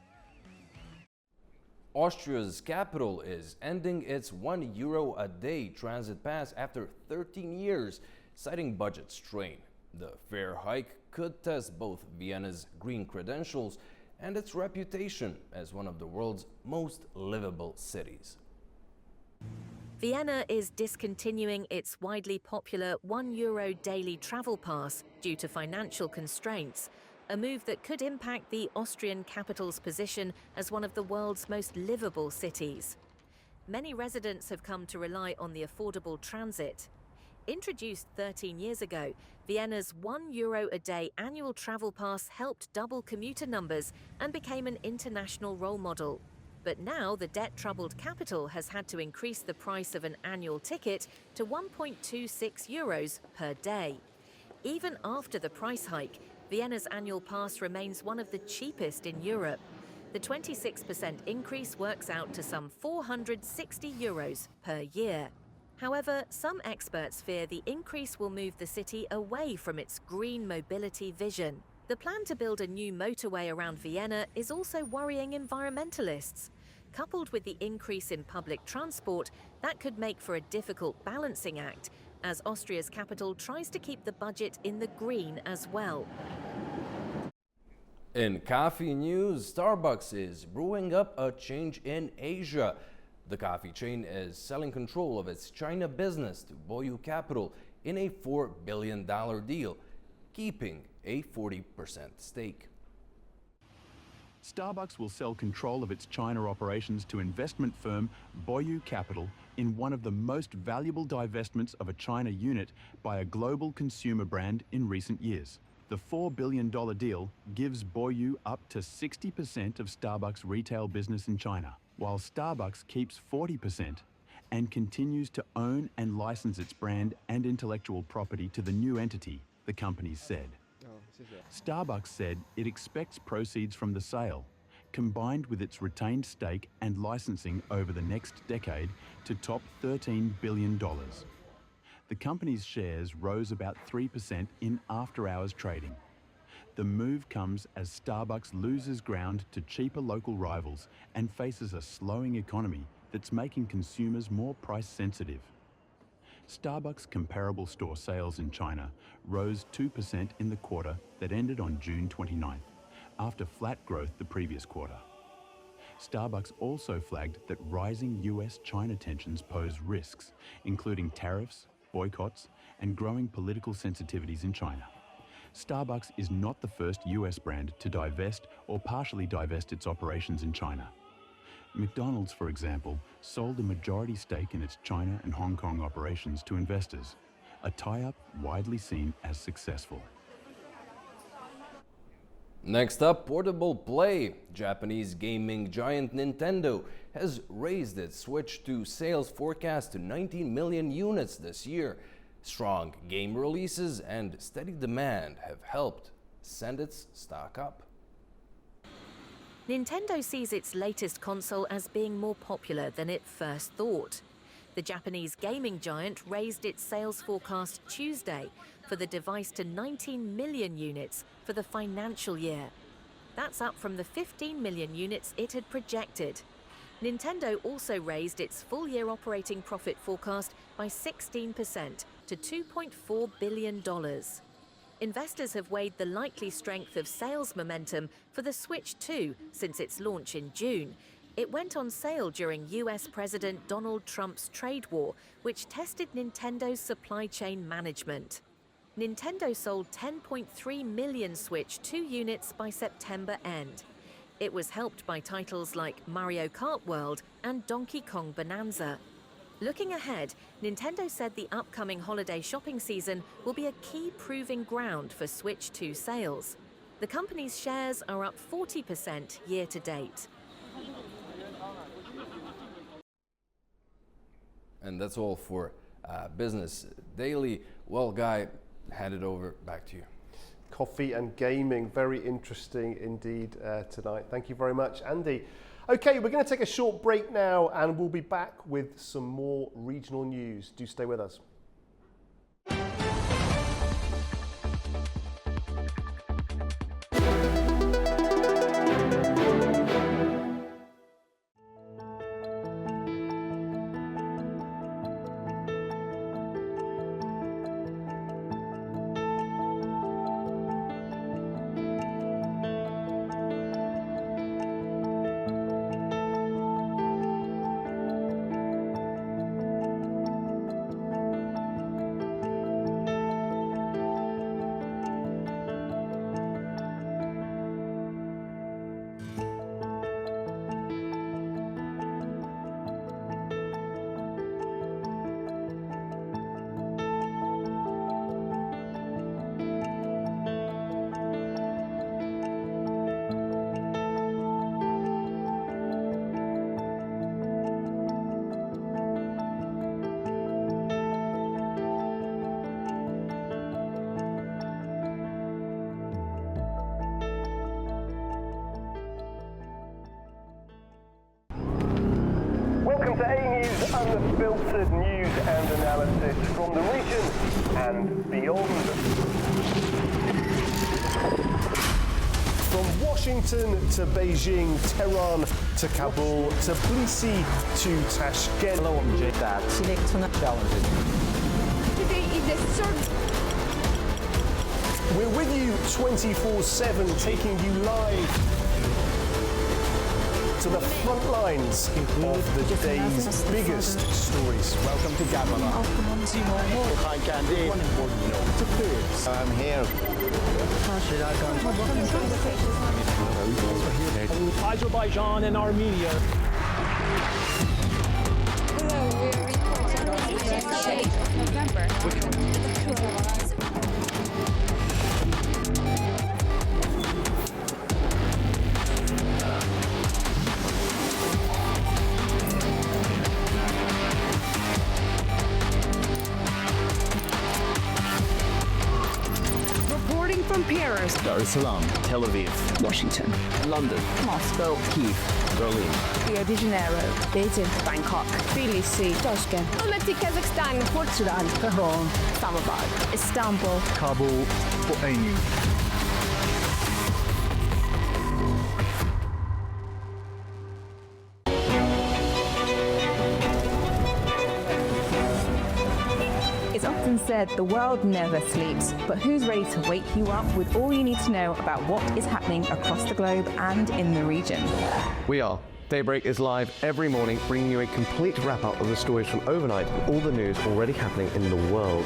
Austria's capital is ending its €1 a day transit pass after 13 years, citing budget strain. The fare hike could test both Vienna's green credentials and its reputation as one of the world's most livable cities. Vienna is discontinuing its widely popular €1 daily travel pass due to financial constraints, a move that could impact the Austrian capital's position as one of the world's most livable cities. Many residents have come to rely on the affordable transit. Introduced 13 years ago, Vienna's €1 a day annual travel pass helped double commuter numbers and became an international role model. But now the debt-troubled capital has had to increase the price of an annual ticket to €1.26 per day. Even after the price hike, Vienna's annual pass remains one of the cheapest in Europe. The 26% increase works out to some €460 per year. However, some experts fear the increase will move the city away from its green mobility vision. The plan to build a new motorway around Vienna is also worrying environmentalists. Coupled with the increase in public transport, that could make for a difficult balancing act, as Austria's capital tries to keep the budget in the green as well. In coffee news, Starbucks is brewing up a change in Asia. The coffee chain is selling control of its China business to Boyu Capital in a $4 billion deal, keeping a 40% stake. Starbucks will sell control of its China operations to investment firm Boyu Capital in one of the most valuable divestments of a China unit by a global consumer brand in recent years. The $4 billion deal gives Boyu up to 60% of Starbucks' retail business in China, while Starbucks keeps 40% and continues to own and license its brand and intellectual property to the new entity, the company said. Starbucks said it expects proceeds from the sale, combined with its retained stake and licensing over the next decade, to top $13 billion. The company's shares rose about 3% in after-hours trading. The move comes as Starbucks loses ground to cheaper local rivals and faces a slowing economy that's making consumers more price-sensitive. Starbucks comparable store sales in China rose 2% in the quarter that ended on June 29th, after flat growth the previous quarter. Starbucks also flagged that rising US-China tensions pose risks, including tariffs, boycotts, and growing political sensitivities in China. Starbucks is not the first US brand to divest or partially divest its operations in China. McDonald's, for example, sold a majority stake in its China and Hong Kong operations to investors, a tie-up widely seen as successful. Next up, portable play. Japanese gaming giant Nintendo has raised its Switch 2 sales forecast to 19 million units this year. Strong game releases and steady demand have helped send its stock up. Nintendo sees its latest console as being more popular than it first thought. The Japanese gaming giant raised its sales forecast Tuesday for the device to 19 million units for the financial year. That's up from the 15 million units it had projected. Nintendo also raised its full-year operating profit forecast by 16% to $2.4 billion. Investors have weighed the likely strength of sales momentum for the Switch 2 since its launch in June. It went on sale during US President Donald Trump's trade war, which tested Nintendo's supply chain management. Nintendo sold 10.3 million Switch 2 units by September end. It was helped by titles like Mario Kart World and Donkey Kong Bonanza. Looking ahead, Nintendo said the upcoming holiday shopping season will be a key proving ground for Switch 2 sales. The company's shares are up 40% year to date. And that's all for Business Daily. Well, Guy, hand it over back to you. Coffee and gaming, very interesting indeed tonight. Thank you very much, Andy. Okay, we're going to take a short break now and we'll be back with some more regional news. Do stay with us. Welcome to A News, unfiltered news and analysis from the region and beyond. From Washington to Beijing, Tehran to Kabul, to Tbilisi to Tashkent. Hello, I'm Jay. Challenges. Today is the third. We're with you 24/7, taking you live to the front lines of the day's biggest stories. Welcome to Gabala. I'm here. Azerbaijan and Armenia. Hello, we're reporting on the 8th of November. Reporting from Paris, Dar es Salaam, Tel Aviv, Washington, London, Moscow, Kyiv, Berlin, Rio de Janeiro, Beijing, Bangkok, Tbilisi, Tashkent, Almaty, Kazakhstan. Port Sudan, Tehran, Islamabad, Istanbul, Kabul for A News. It's often said the world never sleeps, but who's ready to wake you up with all you need to know about what is happening across the globe and in the region? We are. Daybreak is live every morning, bringing you a complete wrap-up of the stories from overnight, all the news already happening in the world.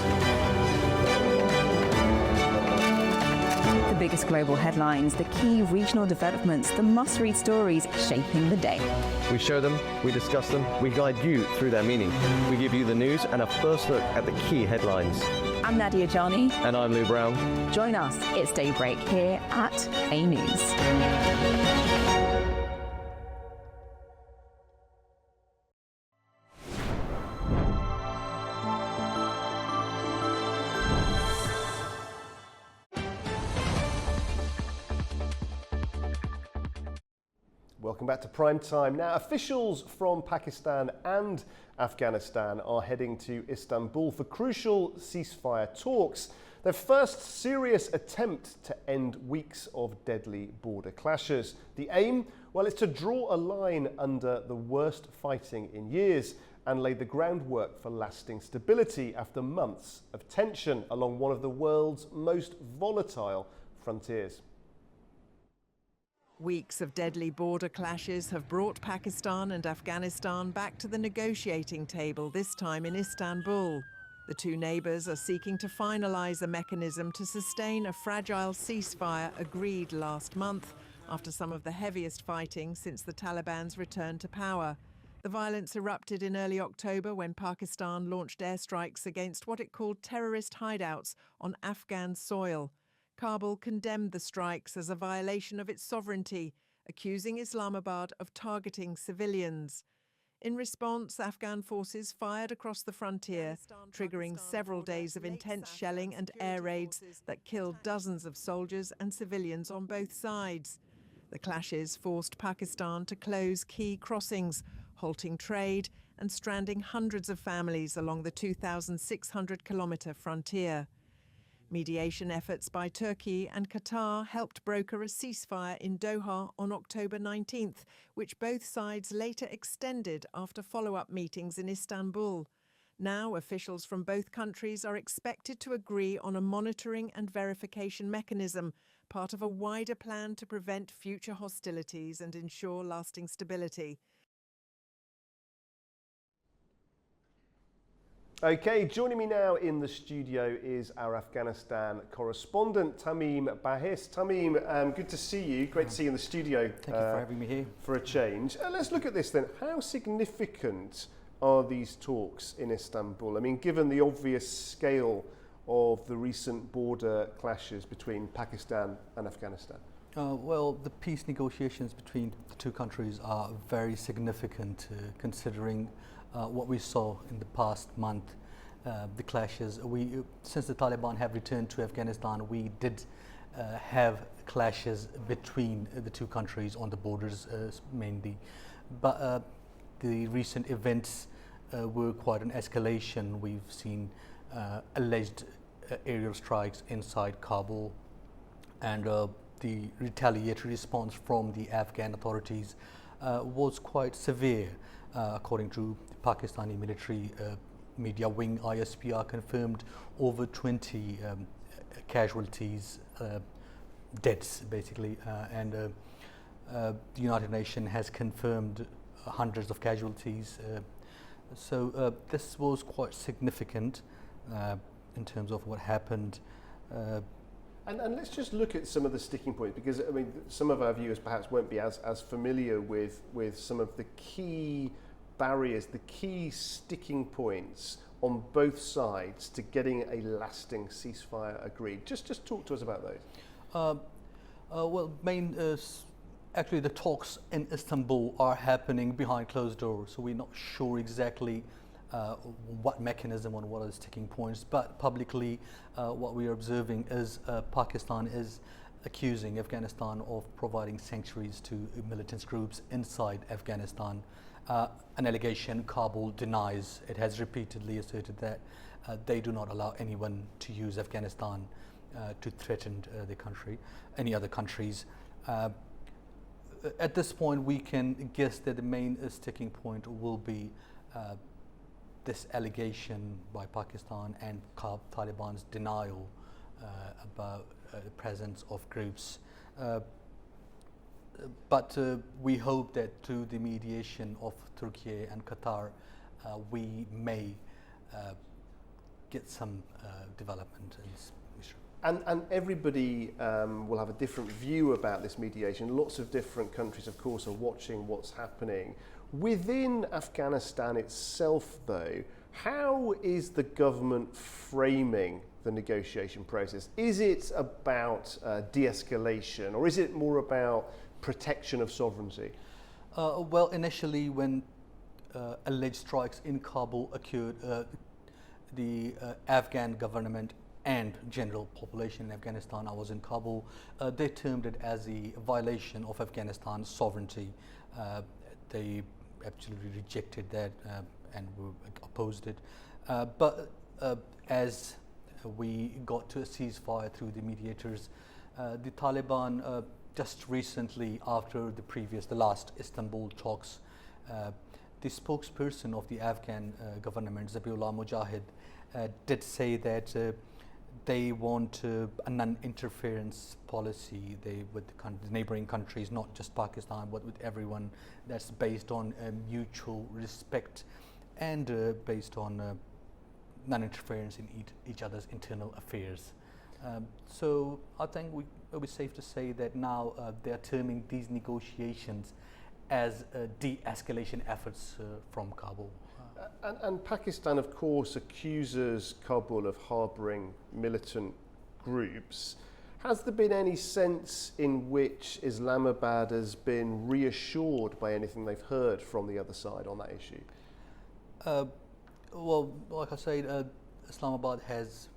The biggest global headlines, the key regional developments, the must-read stories shaping the day. We show them, we discuss them, we guide you through their meaning. We give you the news and a first look at the key headlines. I'm Nadia Jani. And I'm Lou Brown. Join us, it's Daybreak here at A News. Welcome back to Prime Time. Now, officials from Pakistan and Afghanistan are heading to Istanbul for crucial ceasefire talks. Their first serious attempt to end weeks of deadly border clashes. The aim? Well, it's to draw a line under the worst fighting in years and lay the groundwork for lasting stability after months of tension along one of the world's most volatile frontiers. Weeks of deadly border clashes have brought Pakistan and Afghanistan back to the negotiating table, this time in Istanbul. The two neighbours are seeking to finalise a mechanism to sustain a fragile ceasefire agreed last month after some of the heaviest fighting since the Taliban's return to power. The violence erupted in early October when Pakistan launched airstrikes against what it called terrorist hideouts on Afghan soil. Kabul condemned the strikes as a violation of its sovereignty, accusing Islamabad of targeting civilians. In response, Afghan forces fired across the frontier, triggering several days of intense shelling and air raids that killed dozens of soldiers and civilians on both sides. The clashes forced Pakistan to close key crossings, halting trade and stranding hundreds of families along the 2,600-kilometre frontier. Mediation efforts by Turkey and Qatar helped broker a ceasefire in Doha on October 19th, which both sides later extended after follow-up meetings in Istanbul. Now, officials from both countries are expected to agree on a monitoring and verification mechanism, part of a wider plan to prevent future hostilities and ensure lasting stability. Okay, joining me now in the studio is our Afghanistan correspondent, Tamim Bahis. Tamim, good to see you. Great to see you in the studio. Thank you for having me here. For a change. Let's look at this then. How significant are these talks in Istanbul? I mean, given the obvious scale of the recent border clashes between Pakistan and Afghanistan. Well, the peace negotiations between the two countries are very significant considering what we saw in the past month, the clashes. Since the Taliban have returned to Afghanistan, we did have clashes between the two countries on the borders mainly. But the recent events were quite an escalation. We've seen alleged aerial strikes inside Kabul, and the retaliatory response from the Afghan authorities was quite severe. According to the Pakistani military media wing, ISPR confirmed over 20 casualties, deaths basically, and the United Nations has confirmed hundreds of casualties. So this was quite significant in terms of what happened. And let's just look at some of the sticking points, because I mean, some of our viewers perhaps won't be as familiar with some of the key barriers, the key sticking points on both sides to getting a lasting ceasefire agreed. Just talk to us about those. Well, actually the talks in Istanbul are happening behind closed doors, so we're not sure exactly what mechanism and what are the sticking points, but publicly what we are observing is Pakistan is accusing Afghanistan of providing sanctuaries to militant groups inside Afghanistan, an allegation Kabul denies. It has repeatedly asserted that they do not allow anyone to use Afghanistan to threaten the country, any other countries. At this point, we can guess that the main sticking point will be this allegation by Pakistan and Taliban's denial about the presence of groups. But we hope that through the mediation of Turkey and Qatar, we may get some development in this issue. And everybody will have a different view about this mediation. Lots of different countries, of course, are watching what's happening. Within Afghanistan itself, though, how is the government framing the negotiation process? Is it about de-escalation, or is it more about protection of sovereignty? Well, initially when alleged strikes in Kabul occurred, the Afghan government and general population in Afghanistan, I was in Kabul, they termed it as a violation of Afghanistan's sovereignty. They absolutely rejected that and opposed it. But as we got to a ceasefire through the mediators, the Taliban just recently, after the last Istanbul talks, the spokesperson of the Afghan government, Zabiullah Mujahid, did say that they want a non-interference policy with the neighboring countries, not just Pakistan, but with everyone, that's based on mutual respect and based on non-interference in each other's internal affairs. So I think it would be safe to say that now they are terming these negotiations as de-escalation efforts from Kabul. And Pakistan, of course, accuses Kabul of harbouring militant groups. Has there been any sense in which Islamabad has been reassured by anything they've heard from the other side on that issue? Well, like I said, Islamabad has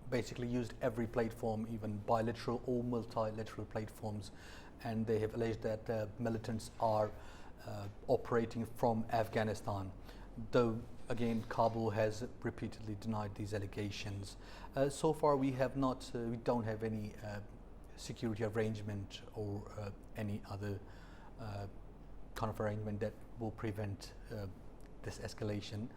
basically used every platform, even bilateral or multilateral platforms, and they have alleged that militants are operating from Afghanistan, though again Kabul has repeatedly denied these allegations. So far we don't have any security arrangement or any other kind of arrangement that will prevent this escalation.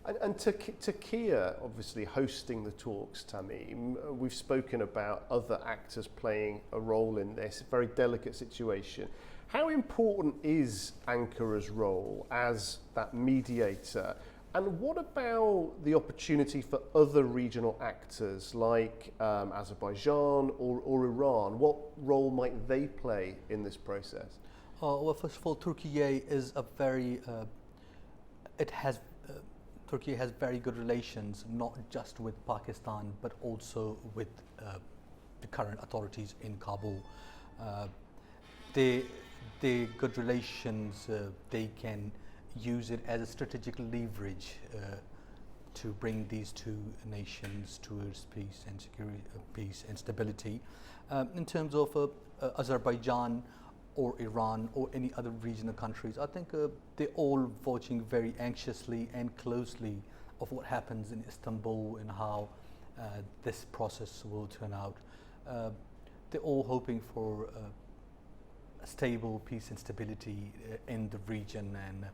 And Turkey obviously hosting the talks, Tamim. We've spoken about other actors playing a role in this, a very delicate situation. How important is Ankara's role as that mediator? And what about the opportunity for other regional actors like Azerbaijan or Iran? What role might they play in this process? Well, first of all, Turkey has very good relations, not just with Pakistan, but also with the current authorities in Kabul. The good relations, they can use it as a strategic leverage to bring these two nations towards peace and security, peace and stability. In terms of Azerbaijan or Iran or any other regional countries. I think they're all watching very anxiously and closely of what happens in Istanbul and how this process will turn out. They're all hoping for stable peace and stability in the region, and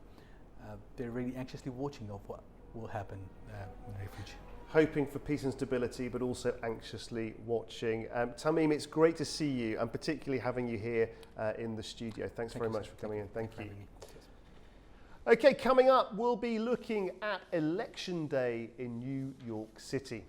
they're really anxiously watching of what will happen in the near future. Hoping for peace and stability, but also anxiously watching. Tamim, it's great to see you, and particularly having you here in the studio. Thanks very much for coming in. Thank you. Okay, coming up, we'll be looking at Election Day in New York City.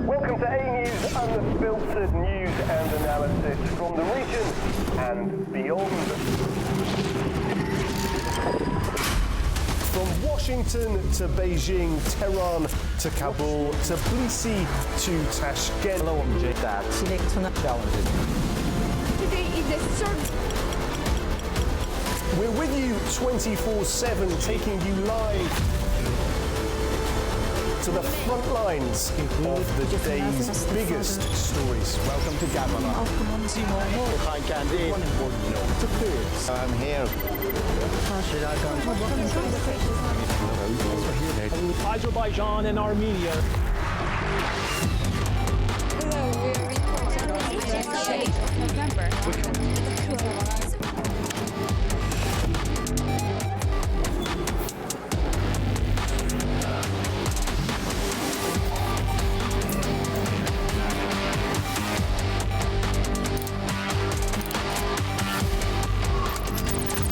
Welcome to A News, unfiltered news and analysis from the region and beyond. From Washington to Beijing, Tehran to Kabul, to Tbilisi to Tashkent. Today is the third. We're with you 24/7, taking you live to the front lines of the day's biggest stories. Welcome to Gabon. If I can do one important note. To Kurds. I'm here. Azerbaijan and Armenia. Hello, we're reporting on the 8th of November.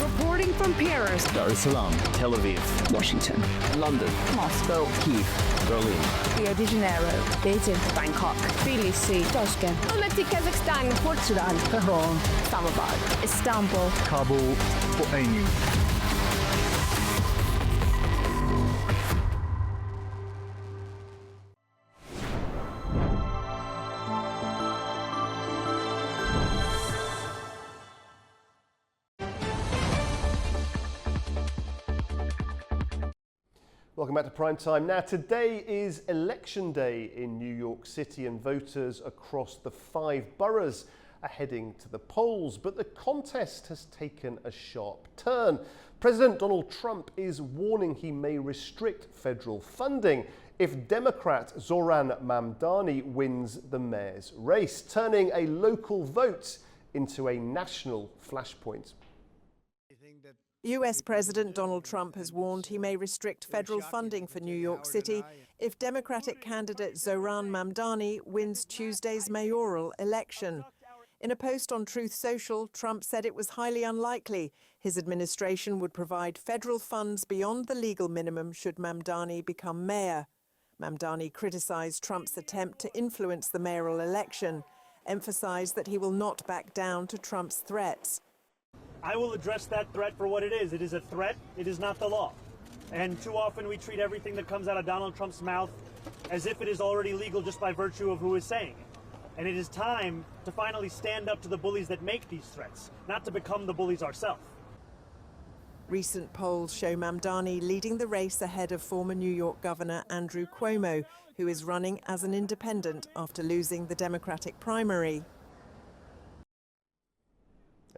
Reporting from Paris, Dar es Salaam, Tel Aviv, Washington, London, Moscow, Kyiv, Berlin, Rio de Janeiro, Beijing, Bangkok, Tbilisi, Tashkent, Almaty, Kazakhstan, Port Sudan, Tehran, Islamabad, Istanbul, Kabul for A News. Welcome back to Prime Time. Now, today is Election Day in New York City, and voters across the 5 boroughs are heading to the polls. But the contest has taken a sharp turn. President Donald Trump is warning he may restrict federal funding if Democrat Zohran Mamdani wins the mayor's race, turning a local vote into a national flashpoint. US President Donald Trump has warned he may restrict federal funding for New York City if Democratic candidate Zohran Mamdani wins Tuesday's mayoral election. In a post on Truth Social, Trump said it was highly unlikely his administration would provide federal funds beyond the legal minimum should Mamdani become mayor. Mamdani criticized Trump's attempt to influence the mayoral election, emphasized that he will not back down to Trump's threats. I will address that threat for what it is. It is a threat. It is not the law. And too often we treat everything that comes out of Donald Trump's mouth as if it is already legal just by virtue of who is saying it. And it is time to finally stand up to the bullies that make these threats, not to become the bullies ourselves. Recent polls show Mamdani leading the race ahead of former New York Governor Andrew Cuomo, who is running as an independent after losing the Democratic primary.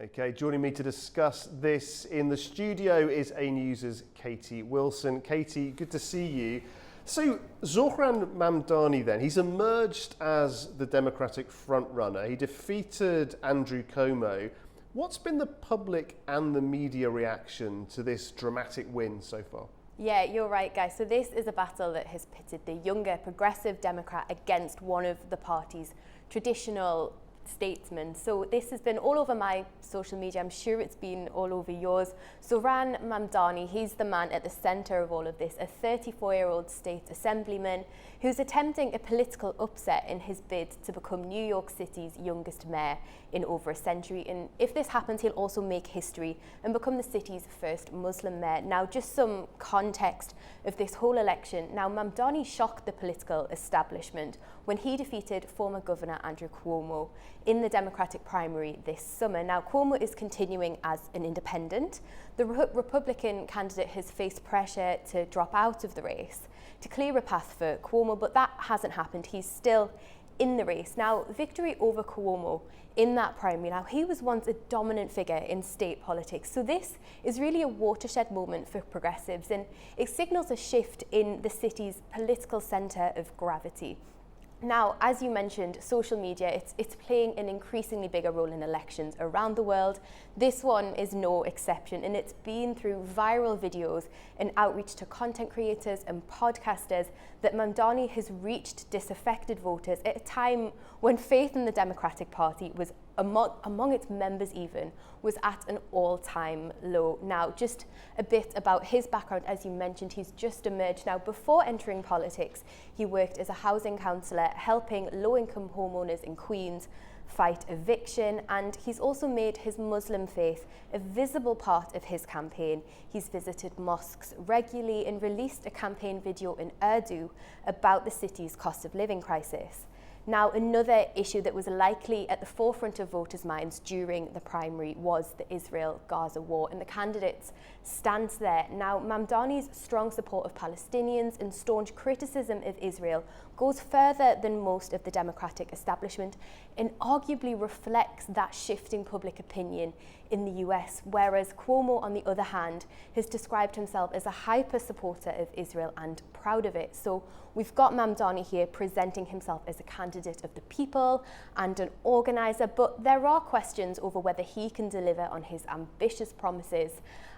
Okay, joining me to discuss this in the studio is A News's Katie Wilson. Katie, good to see you. So Zohran Mamdani then, he's emerged as the Democratic frontrunner. He defeated Andrew Cuomo. What's been the public and the media reaction to this dramatic win so far? Yeah, you're right, guys. So this is a battle that has pitted the younger progressive Democrat against one of the party's traditional statesmen. So this has been all over my social media. I'm sure it's been all over yours. Zohran Mamdani, he's the man at the center of all of this, a 34-year-old state assemblyman who's attempting a political upset in his bid to become New York City's youngest mayor in over a century. And if this happens, he'll also make history and become the city's first Muslim mayor. Now, just some context of this whole election. Now, Mamdani shocked the political establishment when he defeated former Governor Andrew Cuomo in the Democratic primary this summer. Now, Cuomo is continuing as an independent. The Republican candidate has faced pressure to drop out of the race to clear a path for Cuomo, but that hasn't happened. He's still in the race. Now, victory over Cuomo in that primary, now he was once a dominant figure in state politics. So this is really a watershed moment for progressives, and it signals a shift in the city's political centre of gravity. Now, as you mentioned, social media, it's playing an increasingly bigger role in elections around the world. This one is no exception, and it's been through viral videos and outreach to content creators and podcasters that Mamdani has reached disaffected voters at a time when faith in the Democratic Party was among its members even was at an all-time low. Now, just a bit about his background. As you mentioned, he's just emerged. Now, before entering politics, he worked as a housing counsellor, helping low-income homeowners in Queens fight eviction, and he's also made his Muslim faith a visible part of his campaign. He's visited mosques regularly and released a campaign video in Urdu about the city's cost of living crisis. Now, another issue that was likely at the forefront of voters' minds during the primary was the Israel-Gaza war and the candidate's stance there. Now, Mamdani's strong support of Palestinians and staunch criticism of Israel goes further than most of the Democratic establishment and arguably reflects that shifting public opinion in the US, whereas Cuomo, on the other hand, has described himself as a hyper supporter of Israel and proud of it. So we've got Mamdani here presenting himself as a candidate of the people and an organizer, but there are questions over whether he can deliver on his ambitious promises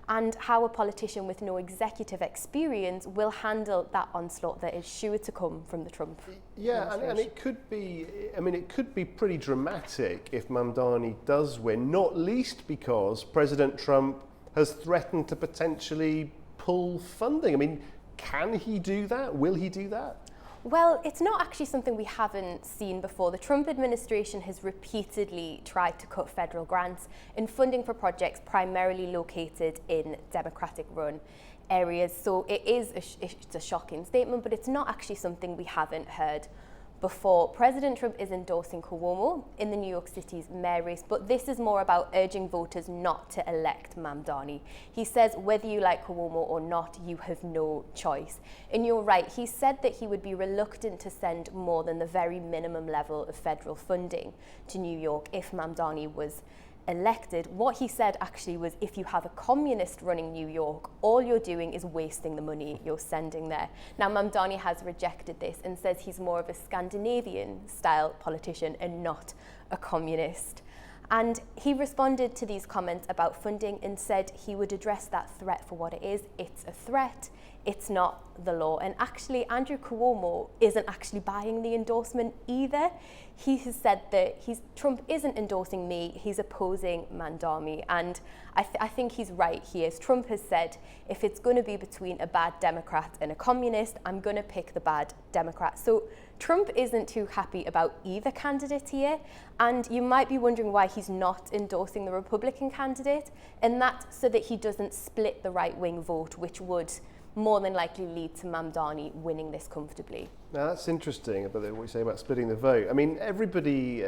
and how a politician with no executive experience will handle that onslaught that is sure to come from the Trump administration. And it could be, I mean, it could be pretty dramatic if Mamdani does win, not least because President Trump has threatened to potentially pull funding. I mean, can he do that? Will he do that? Well, it's not actually something we haven't seen before. The Trump administration has repeatedly tried to cut federal grants and funding for projects primarily located in Democratic-run areas. So it is it's a shocking statement, but it's not actually something we haven't heard before. President Trump is endorsing Cuomo in the New York City's mayor race, but this is more about urging voters not to elect Mamdani. He says whether you like Cuomo or not, you have no choice. And you're right, he said that he would be reluctant to send more than the very minimum level of federal funding to New York if Mamdani was elected. What he said actually was, if you have a communist running New York, all you're doing is wasting the money you're sending there. Now, Mamdani has rejected this and says he's more of a Scandinavian style politician and not a communist. And he responded to these comments about funding and said he would address that threat for what it is. It's a threat. It's not the law. And actually, Andrew Cuomo isn't actually buying the endorsement either. He has said that Trump isn't endorsing me, he's opposing Mamdani. And I think he's right here. Trump has said, if it's going to be between a bad Democrat and a communist, I'm going to pick the bad Democrat. So Trump isn't too happy about either candidate here. And you might be wondering why he's not endorsing the Republican candidate. And that's so that he doesn't split the right-wing vote, which would more than likely lead to Mamdani winning this comfortably. Now that's interesting about what you say about splitting the vote. I mean, everybody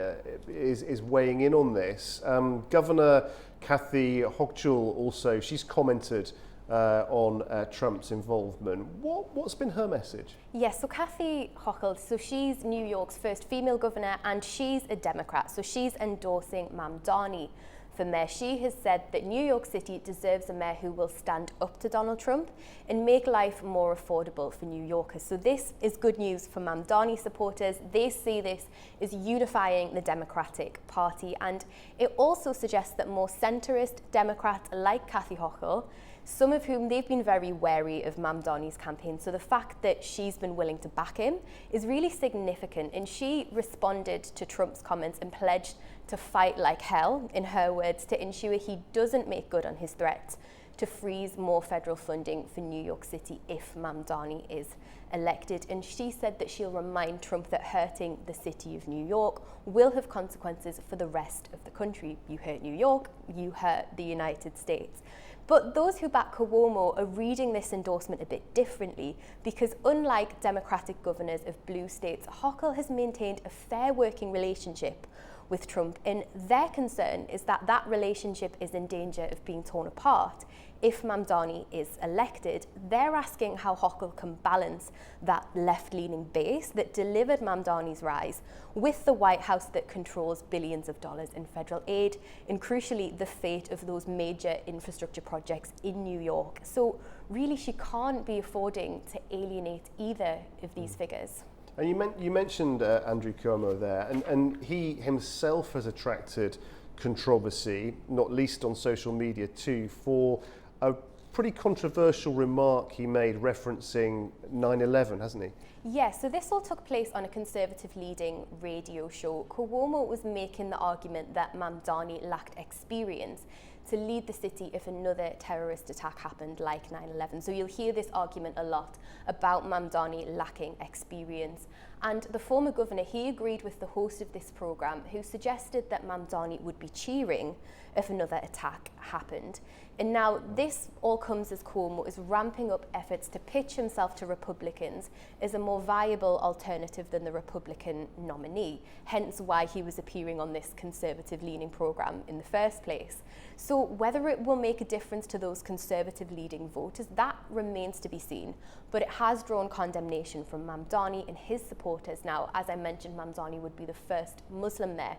is weighing in on this. Governor Kathy Hochul also, she's commented on Trump's involvement. What's been her message? Yes, so Kathy Hochul, so she's New York's first female governor and she's a Democrat, so she's endorsing Mamdani for mayor. She has said that New York City deserves a mayor who will stand up to Donald Trump and make life more affordable for New Yorkers. So this is good news for Mamdani supporters. They see this as unifying the Democratic Party, and it also suggests that more centrist Democrats like Kathy Hochul, some of whom they've been very wary of Mamdani's campaign. So the fact that she's been willing to back him is really significant. And she responded to Trump's comments and pledged to fight like hell, in her words, to ensure he doesn't make good on his threats to freeze more federal funding for New York City if Mamdani is elected. And she said that she'll remind Trump that hurting the city of New York will have consequences for the rest of the country. You hurt New York, you hurt the United States. But those who back Cuomo are reading this endorsement a bit differently, because unlike Democratic governors of blue states, Hochul has maintained a fair working relationship with Trump, and their concern is that that relationship is in danger of being torn apart if Mamdani is elected. They're asking how Hochul can balance that left-leaning base that delivered Mamdani's rise with the White House that controls billions of dollars in federal aid, and crucially, the fate of those major infrastructure projects in New York. So really, she can't be affording to alienate either of these figures. And you mentioned Andrew Cuomo there, and he himself has attracted controversy, not least on social media too, for a pretty controversial remark he made referencing 9/11, hasn't he? Yes, so this all took place on a conservative leading radio show. Cuomo was making the argument that Mamdani lacked experience to lead the city if another terrorist attack happened like 9/11. So you'll hear this argument a lot about Mamdani lacking experience. And the former governor, he agreed with the host of this program, who suggested that Mamdani would be cheering if another attack happened. And now this all comes as Cuomo is ramping up efforts to pitch himself to Republicans as a more viable alternative than the Republican nominee, hence why he was appearing on this conservative-leaning program in the first place. So whether it will make a difference to those conservative-leading voters, that remains to be seen. But it has drawn condemnation from Mamdani and his supporters. Now, as I mentioned, Mamdani would be the first Muslim mayor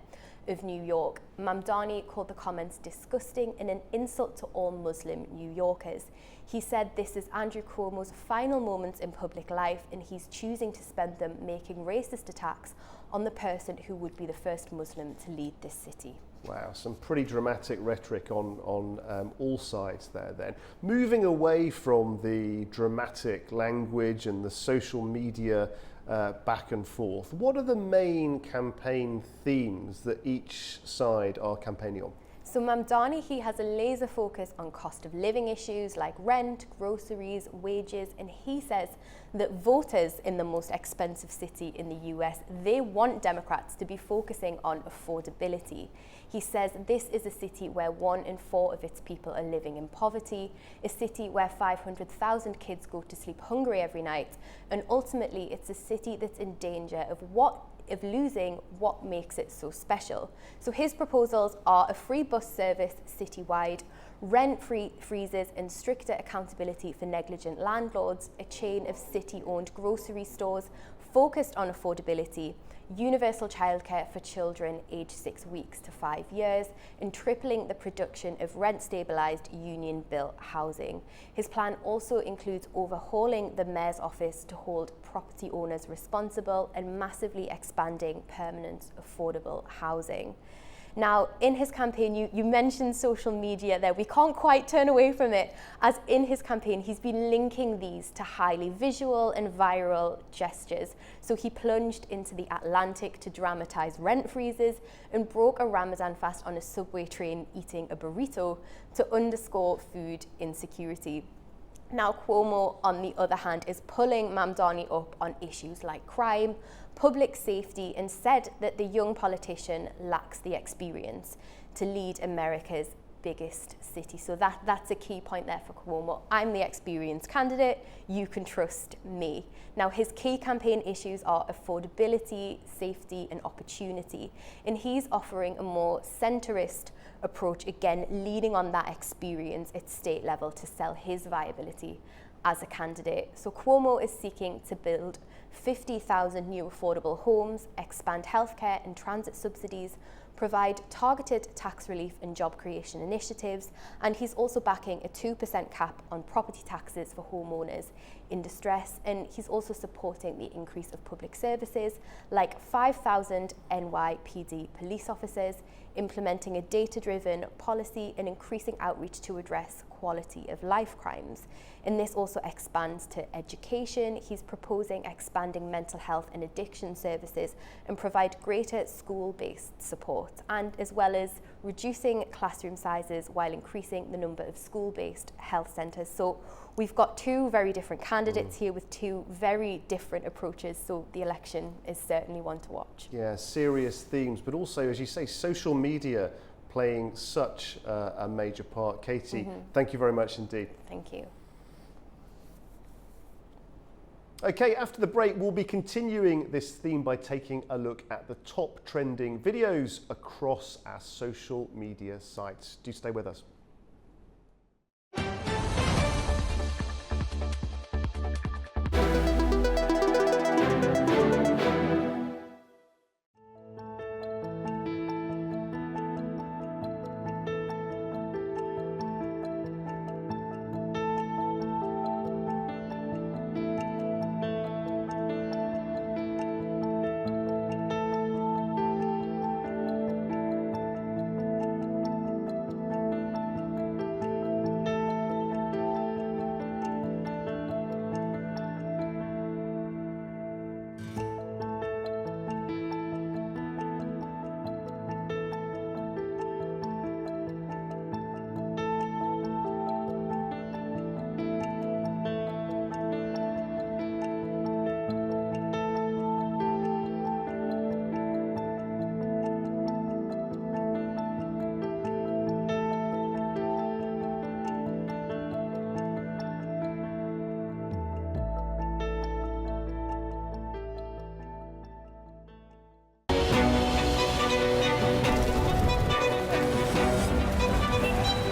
of New York. Mamdani called the comments disgusting and an insult to all Muslim New Yorkers. He said this is Andrew Cuomo's final moments in public life, and he's choosing to spend them making racist attacks on the person who would be the first Muslim to lead this city. Wow, some pretty dramatic rhetoric on all sides there then. Moving away from the dramatic language and the social media back and forth, what are the main campaign themes that each side are campaigning on? So Mamdani, he has a laser focus on cost of living issues like rent, groceries, wages, and he says that voters in the most expensive city in the US, they want Democrats to be focusing on affordability. He says this is a city where 1 in 4 of its people are living in poverty, a city where 500,000 kids go to sleep hungry every night, and ultimately it's a city that's in danger of losing what makes it so special. So his proposals are a free bus service citywide, rent-free freezes and stricter accountability for negligent landlords, a chain of city-owned grocery stores focused on affordability, universal childcare for children aged 6 weeks to 5 years, and tripling the production of rent-stabilised union-built housing. His plan also includes overhauling the mayor's office to hold property owners responsible and massively expanding permanent affordable housing. Now, in his campaign, you mentioned social media there. We can't quite turn away from it, as in his campaign, he's been linking these to highly visual and viral gestures. So he plunged into the Atlantic to dramatize rent freezes and broke a Ramadan fast on a subway train eating a burrito to underscore food insecurity. Now, Cuomo, on the other hand, is pulling Mamdani up on issues like crime, public safety, and said that the young politician lacks the experience to lead America's biggest city. So that's a key point there for Cuomo. I'm the experienced candidate, you can trust me. Now, his key campaign issues are affordability, safety, and opportunity. And he's offering a more centrist approach, again, leaning on that experience at state level to sell his viability as a candidate. So Cuomo is seeking to build 50,000 new affordable homes, expand healthcare and transit subsidies, provide targeted tax relief and job creation initiatives, and he's also backing a 2% cap on property taxes for homeowners in distress, and he's also supporting the increase of public services like 5,000 NYPD police officers, implementing a data-driven policy and increasing outreach to address quality of life crimes. And this also expands to education. He's proposing expanding mental health and addiction services and provide greater school-based support, and as well as reducing classroom sizes while increasing the number of school-based health centres. So we've got two very different candidates here with two very different approaches, so the election is certainly one to watch. Yeah, serious themes, but also, as you say, social media playing such a major part. Katie, thank you very much indeed. Thank you. Okay, after the break, we'll be continuing this theme by taking a look at the top trending videos across our social media sites. Do stay with us.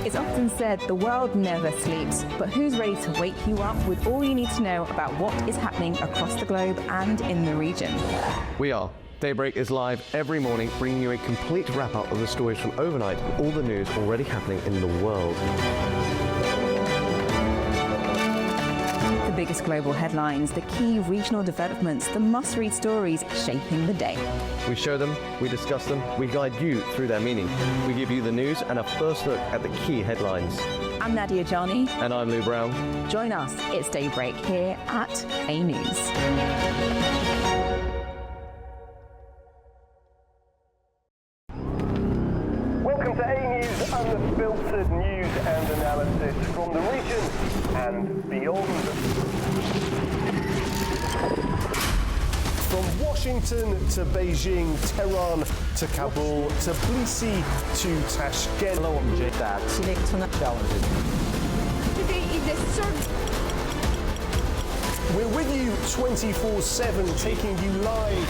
It's often said the world never sleeps, but who's ready to wake you up with all you need to know about what is happening across the globe and in the region? We are. Daybreak is live every morning, bringing you a complete wrap-up of the stories from overnight, all the news already happening in the world. The biggest global headlines, the key regional developments, the must-read stories shaping the day. We show them, we discuss them, we guide you through their meaning. We give you the news and a first look at the key headlines. I'm Nadia Jani. And I'm Lou Brown. Join us, it's Daybreak here at A News. Welcome to A News Washington to Beijing, Tehran to Kabul, to Tbilisi to Tashkent. Challenges. Today is the third. We're with you 24/7, taking you live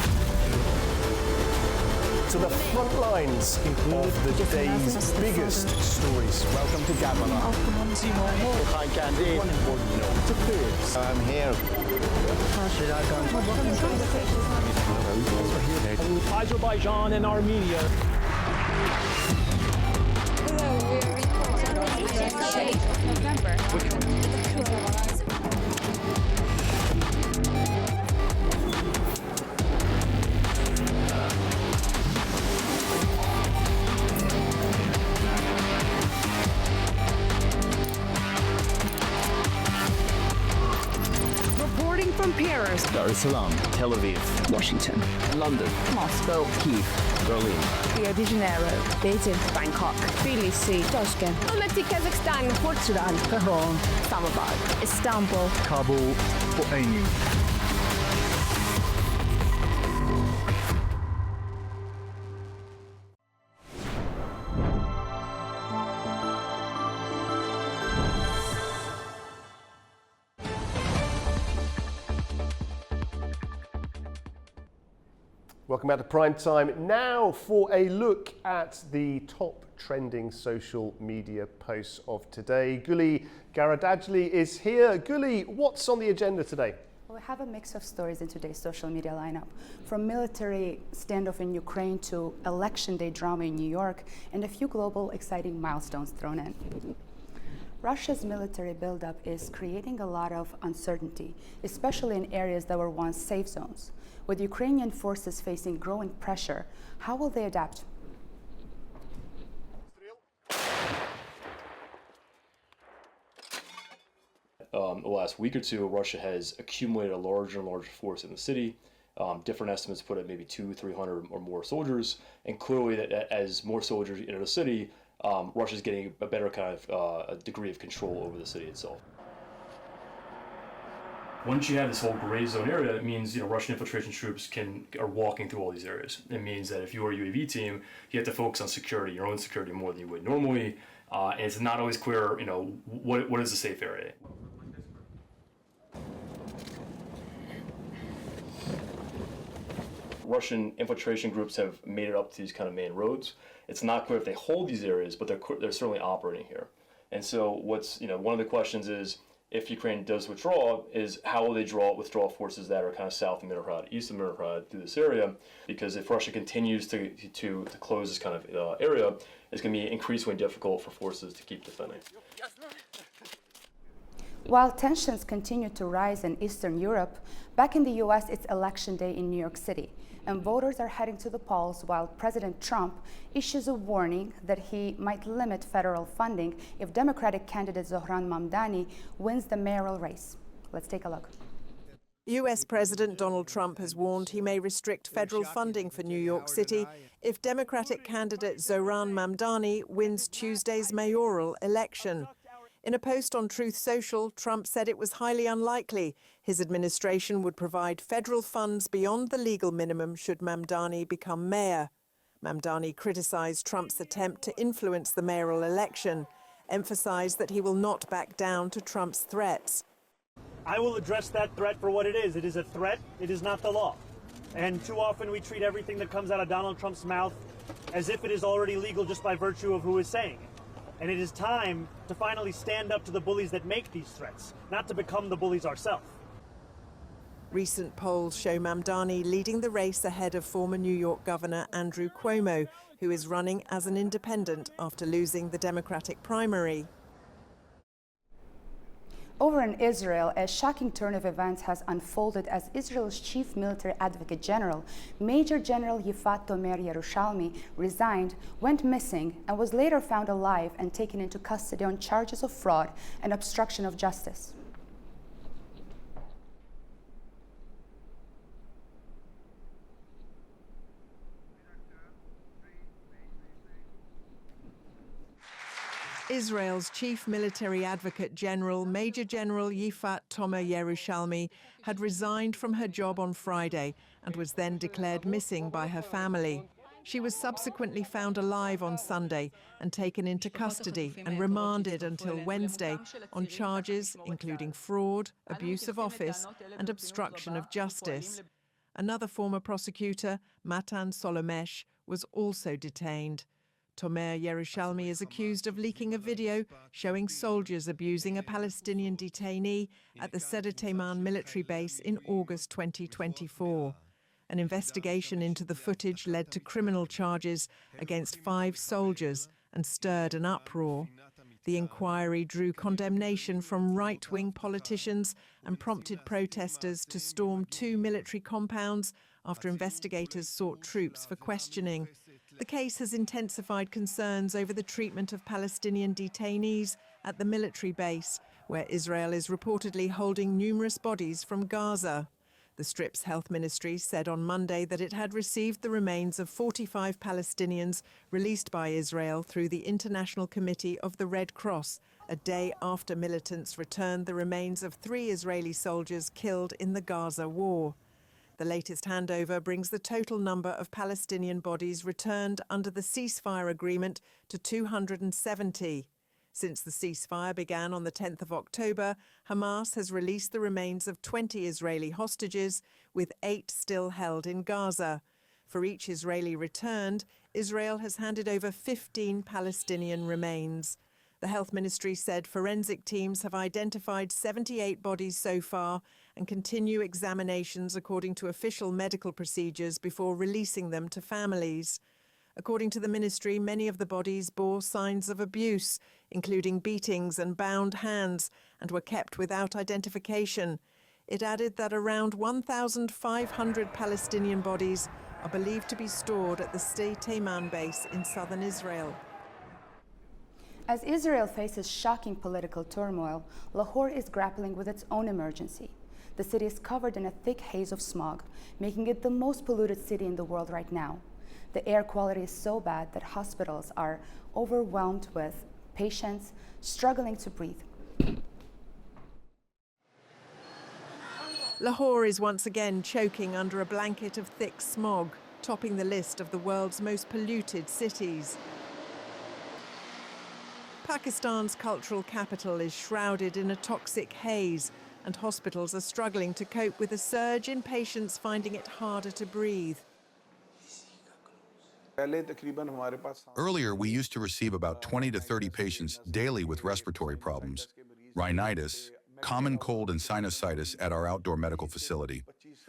to the front lines of the day's biggest stories. Welcome to Gabala. Hi, Candy. One important note to clear. I'm here. Azerbaijan and Armenia. Hello, we're reporting on the 8th of November. Reporting from Paris, Dar es Salaam, Tel Aviv, Washington, London, Moscow, Kyiv, Berlin, Rio de Janeiro, Beijing, Bangkok, Tbilisi, Tashkent, Almaty, Kazakhstan, Portugal, Tehran, Islamabad, Istanbul, Kabul, Amy. Welcome back to Prime Time. Now for a look at the top trending social media posts of today. Guli Garadajli is here. Guli, what's on the agenda today? We have a mix of stories in today's social media lineup, from military standoff in Ukraine to election day drama in New York, and a few global exciting milestones thrown in. Russia's military buildup is creating a lot of uncertainty, especially in areas that were once safe zones. With Ukrainian forces facing growing pressure, how will they adapt? The last week or two, Russia has accumulated a larger and larger force in the city. Different estimates put at maybe 200-300 or more soldiers, and clearly that as more soldiers enter the city, Russia's getting a better kind of a degree of control over the city itself. Once you have this whole gray zone area, it means Russian infiltration troops are walking through all these areas. It means that if you are a UAV team, you have to focus on security, your own security, more than you would normally, and it's not always clear, what is a safe area. Russian infiltration groups have made it up to these kind of main roads. It's not clear if they hold these areas, but they're certainly operating here. And so one of the questions is, if Ukraine does withdraw, is how will they withdraw forces that are kind of south of Minohrad, east of Minohrad through this area? Because if Russia continues to close this kind of area, it's going to be increasingly difficult for forces to keep defending. While tensions continue to rise in Eastern Europe, back in the US, it's election day in New York City, and voters are heading to the polls while President Trump issues a warning that he might limit federal funding if Democratic candidate Zohran Mamdani wins the mayoral race. Let's take a look. US President Donald Trump has warned he may restrict federal funding for New York City if Democratic candidate Zohran Mamdani wins Tuesday's mayoral election. In a post on Truth Social, Trump said it was highly unlikely his administration would provide federal funds beyond the legal minimum should Mamdani become mayor. Mamdani criticized Trump's attempt to influence the mayoral election, emphasized that he will not back down to Trump's threats. I will address that threat for what it is. It is a threat. It is not the law. And too often we treat everything that comes out of Donald Trump's mouth as if it is already legal just by virtue of who is saying it. And it is time to finally stand up to the bullies that make these threats, not to become the bullies ourselves. Recent polls show Mamdani leading the race ahead of former New York Governor Andrew Cuomo, who is running as an independent after losing the Democratic primary. Over in Israel, a shocking turn of events has unfolded as Israel's chief military advocate general, Major General Yifat Tomer Yerushalmi, resigned, went missing, and was later found alive and taken into custody on charges of fraud and obstruction of justice. Israel's chief military advocate general, Major General Yifat Tomer Yerushalmi, had resigned from her job on Friday and was then declared missing by her family. She was subsequently found alive on Sunday and taken into custody and remanded until Wednesday on charges including fraud, abuse of office and obstruction of justice. Another former prosecutor, Matan Solomesh, was also detained. Tomer Yerushalmi is accused of leaking a video showing soldiers abusing a Palestinian detainee at the Seder Teman military base in August 2024. An investigation into the footage led to criminal charges against 5 soldiers and stirred an uproar. The inquiry drew condemnation from right-wing politicians and prompted protesters to storm 2 military compounds after investigators sought troops for questioning. The case has intensified concerns over the treatment of Palestinian detainees at the military base, where Israel is reportedly holding numerous bodies from Gaza. The Strip's health ministry said on Monday that it had received the remains of 45 Palestinians released by Israel through the International Committee of the Red Cross, a day after militants returned the remains of 3 Israeli soldiers killed in the Gaza war. The latest handover brings the total number of Palestinian bodies returned under the ceasefire agreement to 270. Since the ceasefire began on the 10th of October, Hamas has released the remains of 20 Israeli hostages, with 8 still held in Gaza. For each Israeli returned, Israel has handed over 15 Palestinian remains. The health ministry said forensic teams have identified 78 bodies so far and continue examinations according to official medical procedures before releasing them to families. According to the ministry, many of the bodies bore signs of abuse, including beatings and bound hands, and were kept without identification. It added that around 1,500 Palestinian bodies are believed to be stored at the Sde Teman base in southern Israel. As Israel faces shocking political turmoil, Lahore is grappling with its own emergency. The city is covered in a thick haze of smog, making it the most polluted city in the world right now. The air quality is so bad that hospitals are overwhelmed with patients struggling to breathe. Lahore is once again choking under a blanket of thick smog, topping the list of the world's most polluted cities. Pakistan's cultural capital is shrouded in a toxic haze, and hospitals are struggling to cope with a surge in patients finding it harder to breathe. Earlier, we used to receive about 20 to 30 patients daily with respiratory problems, rhinitis, common cold and sinusitis at our outdoor medical facility.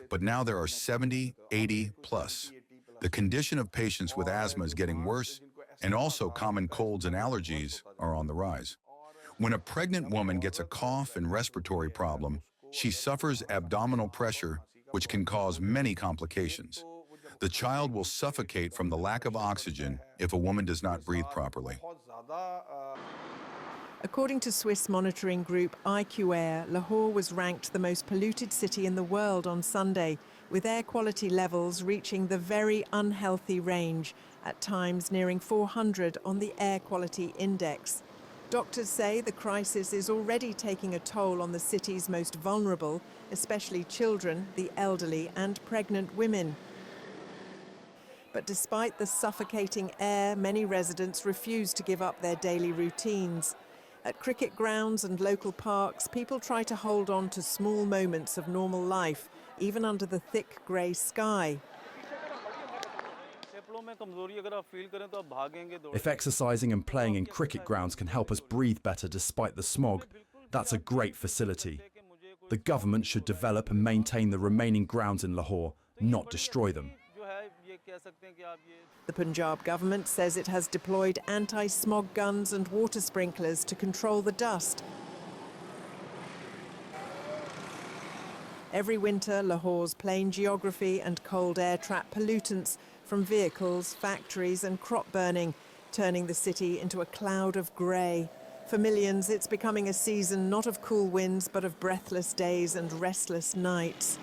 But now there are 70, 80 plus. The condition of patients with asthma is getting worse, and also common colds and allergies are on the rise. When a pregnant woman gets a cough and respiratory problem, she suffers abdominal pressure, which can cause many complications. The child will suffocate from the lack of oxygen if a woman does not breathe properly. According to Swiss monitoring group IQ Air, Lahore was ranked the most polluted city in the world on Sunday, with air quality levels reaching the very unhealthy range, at times nearing 400 on the air quality index. Doctors say the crisis is already taking a toll on the city's most vulnerable, especially children, the elderly and pregnant women. But despite the suffocating air, many residents refuse to give up their daily routines. At cricket grounds and local parks, people try to hold on to small moments of normal life, even under the thick grey sky. If exercising and playing in cricket grounds can help us breathe better despite the smog, that's a great facility. The government should develop and maintain the remaining grounds in Lahore, not destroy them. The Punjab government says it has deployed anti-smog guns and water sprinklers to control the dust. Every winter, Lahore's plain geography and cold air trap pollutants from vehicles, factories and crop burning, turning the city into a cloud of grey. For millions, it's becoming a season not of cool winds, but of breathless days and restless nights.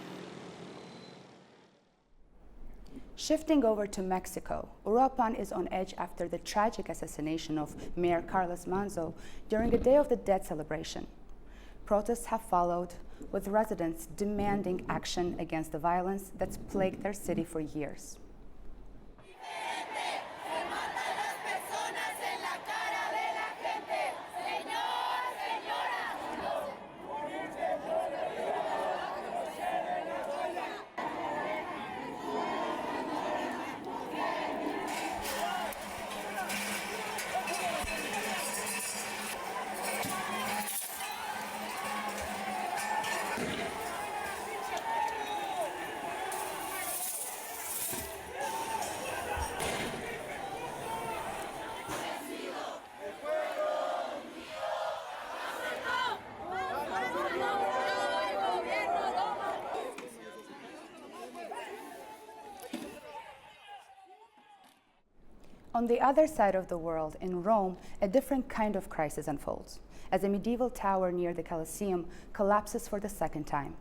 Shifting over to Mexico, Uruapan is on edge after the tragic assassination of Mayor Carlos Manzo during a Day of the Dead celebration. Protests have followed, with residents demanding action against the violence that's plagued their city for years. On the other side of the world, in Rome, a different kind of crisis unfolds, as a medieval tower near the Colosseum collapses for the second time.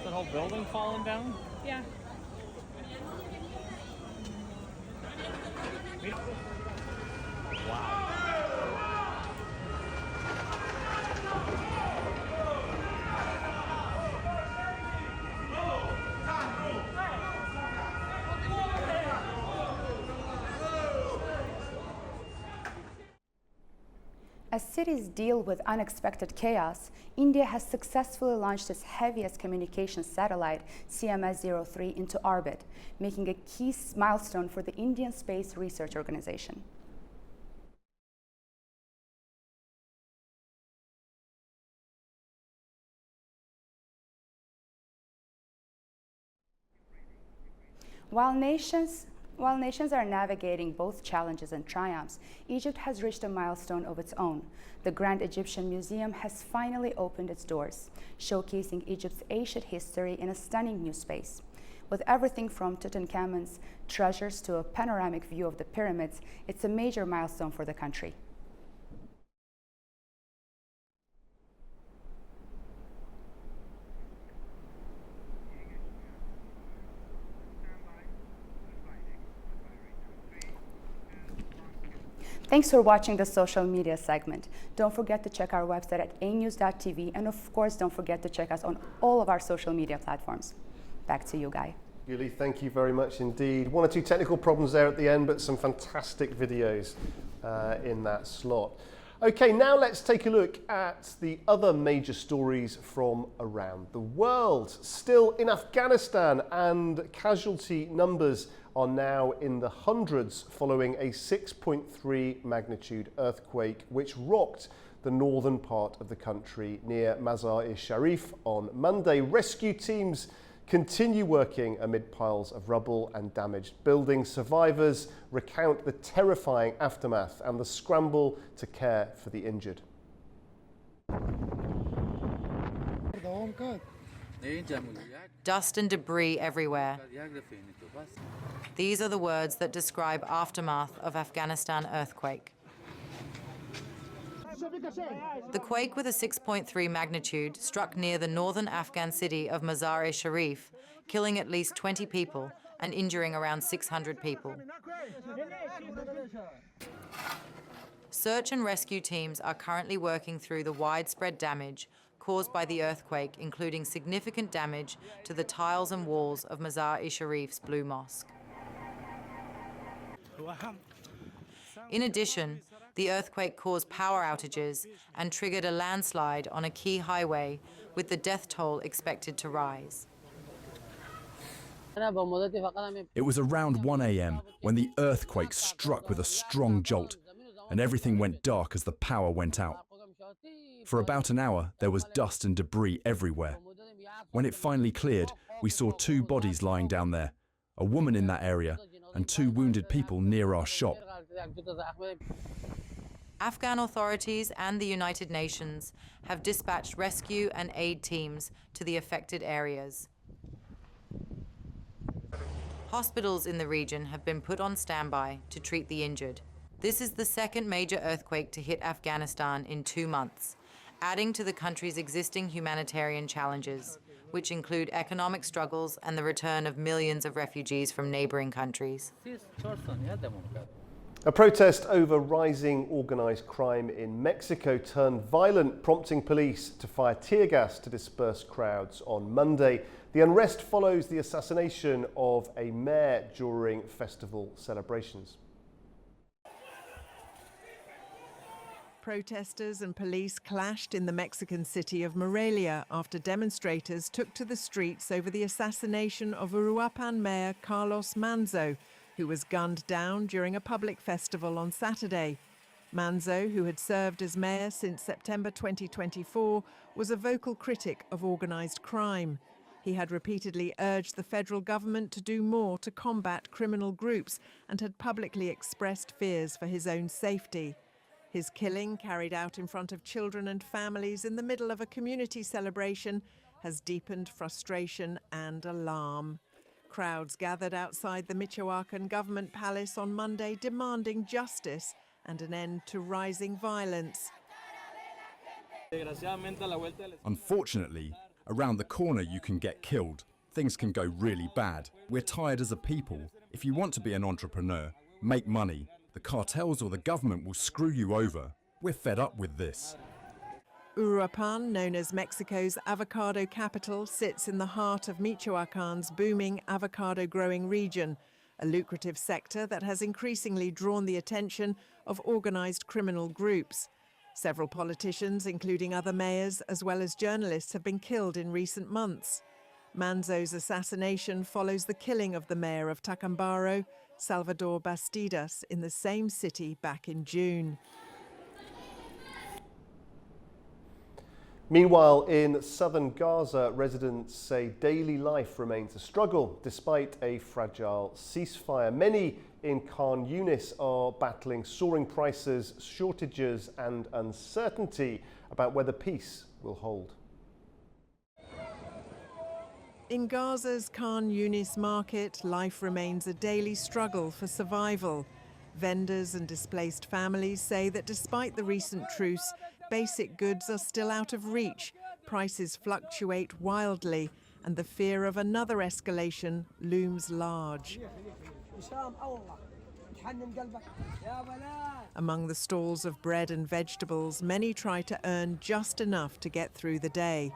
The whole building falling down? Yeah. Wow. As cities deal with unexpected chaos, India has successfully launched its heaviest communications satellite, CMS-03, into orbit, making a key milestone for the Indian Space Research Organization. While nations are navigating both challenges and triumphs, Egypt has reached a milestone of its own. The Grand Egyptian Museum has finally opened its doors, showcasing Egypt's ancient history in a stunning new space. With everything from Tutankhamun's treasures to a panoramic view of the pyramids, it's a major milestone for the country. Thanks for watching the social media segment. Don't forget to check our website at anews.tv, and of course, don't forget to check us on all of our social media platforms. Back to you, Guy. Yuli, thank you very much indeed. One or two technical problems there at the end, but some fantastic videos in that slot. Okay, now let's take a look at the other major stories from around the world. Still in Afghanistan, and casualty numbers are now in the hundreds following a 6.3 magnitude earthquake which rocked the northern part of the country near Mazar-e-Sharif on Monday. Rescue teams continue working amid piles of rubble and damaged buildings. Survivors recount the terrifying aftermath and the scramble to care for the injured. Dust and debris everywhere. These are the words that describe aftermath of Afghanistan earthquake. The quake with a 6.3 magnitude struck near the northern Afghan city of Mazar-e-Sharif, killing at least 20 people and injuring around 600 people. Search and rescue teams are currently working through the widespread damage caused by the earthquake, including significant damage to the tiles and walls of Mazar-e-Sharif's Blue Mosque. In addition, the earthquake caused power outages and triggered a landslide on a key highway, with the death toll expected to rise. It was around 1 a.m. when the earthquake struck with a strong jolt, and everything went dark as the power went out. For about an hour, there was dust and debris everywhere. When it finally cleared, we saw 2 bodies lying down there, a woman in that area and 2 wounded people near our shop. Afghan authorities and the United Nations have dispatched rescue and aid teams to the affected areas. Hospitals in the region have been put on standby to treat the injured. This is the second major earthquake to hit Afghanistan in 2 months, adding to the country's existing humanitarian challenges, which include economic struggles and the return of millions of refugees from neighboring countries. A protest over rising organised crime in Mexico turned violent, prompting police to fire tear gas to disperse crowds on Monday. The unrest follows the assassination of a mayor during festival celebrations. Protesters and police clashed in the Mexican city of Morelia after demonstrators took to the streets over the assassination of Uruapan Mayor Carlos Manzo, who was gunned down during a public festival on Saturday. Manzo, who had served as mayor since September 2024, was a vocal critic of organised crime. He had repeatedly urged the federal government to do more to combat criminal groups and had publicly expressed fears for his own safety. His killing, carried out in front of children and families in the middle of a community celebration, has deepened frustration and alarm. Crowds gathered outside the Michoacan government palace on Monday demanding justice and an end to rising violence. Unfortunately, around the corner you can get killed. Things can go really bad. We're tired as a people. If you want to be an entrepreneur, make money, the cartels or the government will screw you over. We're fed up with this. Uruapan, known as Mexico's avocado capital, sits in the heart of Michoacan's booming avocado-growing region, a lucrative sector that has increasingly drawn the attention of organised criminal groups. Several politicians, including other mayors, as well as journalists, have been killed in recent months. Manzo's assassination follows the killing of the mayor of Tacambaro, Salvador Bastidas, in the same city back in June. Meanwhile, in southern Gaza, residents say daily life remains a struggle despite a fragile ceasefire. Many in Khan Yunis are battling soaring prices, shortages and uncertainty about whether peace will hold. In Gaza's Khan Yunis market, life remains a daily struggle for survival. Vendors and displaced families say that despite the recent truce, basic goods are still out of reach, prices fluctuate wildly, and the fear of another escalation looms large. Among the stalls of bread and vegetables, many try to earn just enough to get through the day.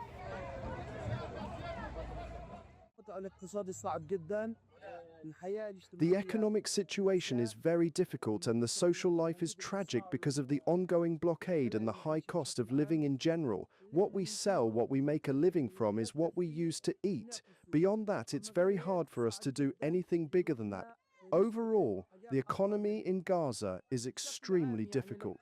The economic situation is very difficult and the social life is tragic because of the ongoing blockade and the high cost of living in general. What we sell, what we make a living from, is what we use to eat. Beyond that, it's very hard for us to do anything bigger than that. Overall, the economy in Gaza is extremely difficult.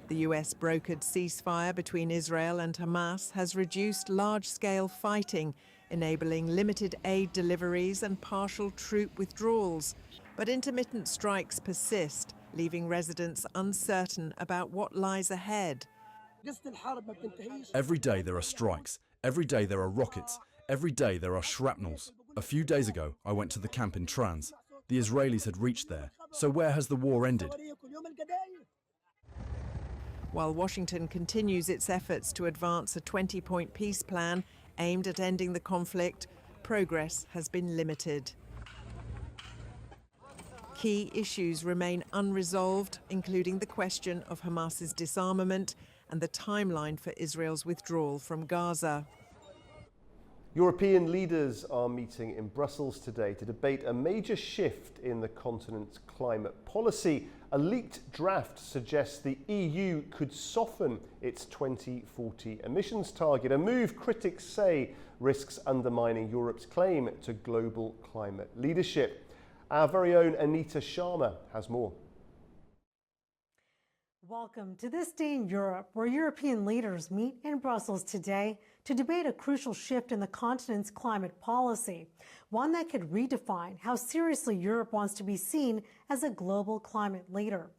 The US brokered ceasefire between Israel and Hamas has reduced large-scale fighting, enabling limited aid deliveries and partial troop withdrawals. But intermittent strikes persist, leaving residents uncertain about what lies ahead. Every day there are strikes. Every day there are rockets. Every day there are shrapnels. A few days ago, I went to the camp in Trans. The Israelis had reached there. So where has the war ended? While Washington continues its efforts to advance a 20-point peace plan aimed at ending the conflict, progress has been limited. Key issues remain unresolved, including the question of Hamas's disarmament and the timeline for Israel's withdrawal from Gaza. European leaders are meeting in Brussels today to debate a major shift in the continent's climate policy. A leaked draft suggests the EU could soften its 2040 emissions target, a move critics say risks undermining Europe's claim to global climate leadership. Our very own Anita Sharma has more. Welcome to This Day in Europe, where European leaders meet in Brussels today to debate a crucial shift in the continent's climate policy, one that could redefine how seriously Europe wants to be seen as a global climate leader.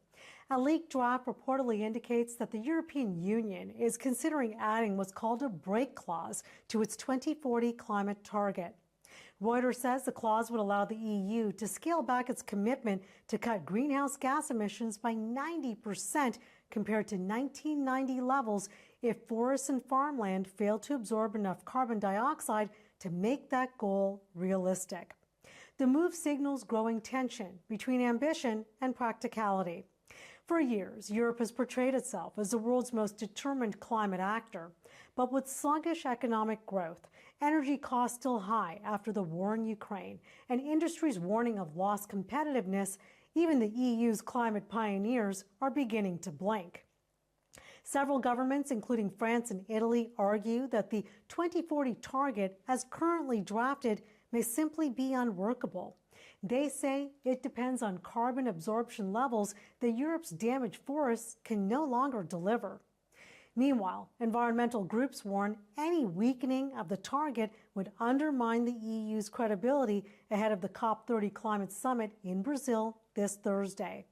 A leaked draft reportedly indicates that the European Union is considering adding what's called a break clause to its 2040 climate target. Reuters says the clause would allow the EU to scale back its commitment to cut greenhouse gas emissions by 90% compared to 1990 levels if forests and farmland fail to absorb enough carbon dioxide to make that goal realistic. The move signals growing tension between ambition and practicality. For years, Europe has portrayed itself as the world's most determined climate actor. But with sluggish economic growth, energy costs still high after the war in Ukraine, and industries warning of lost competitiveness, even the EU's climate pioneers are beginning to blink. Several governments, including France and Italy, argue that the 2040 target, as currently drafted, may simply be unworkable. They say it depends on carbon absorption levels that Europe's damaged forests can no longer deliver. Meanwhile, environmental groups warn any weakening of the target would undermine the EU's credibility ahead of the COP30 climate summit in Brazil this Thursday.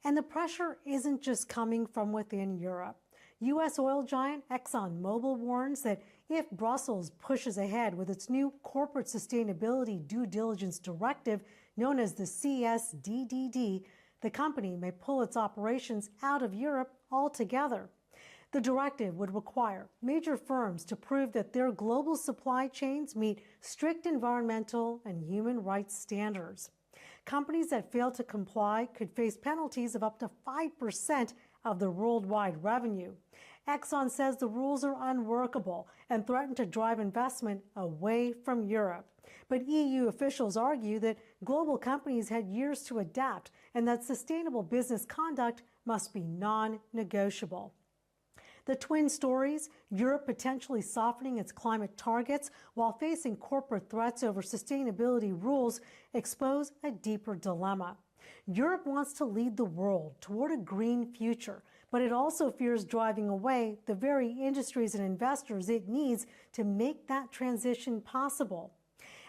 And the pressure isn't just coming from within Europe. U.S. oil giant ExxonMobil warns that if Brussels pushes ahead with its new corporate sustainability due diligence directive known as the CSDDD, the company may pull its operations out of Europe altogether. The directive would require major firms to prove that their global supply chains meet strict environmental and human rights standards. Companies that fail to comply could face penalties of up to 5% of their worldwide revenue. Exxon says the rules are unworkable and threaten to drive investment away from Europe. But EU officials argue that global companies had years to adapt and that sustainable business conduct must be non-negotiable. The twin stories, Europe potentially softening its climate targets while facing corporate threats over sustainability rules, expose a deeper dilemma. Europe wants to lead the world toward a green future, but it also fears driving away the very industries and investors it needs to make that transition possible.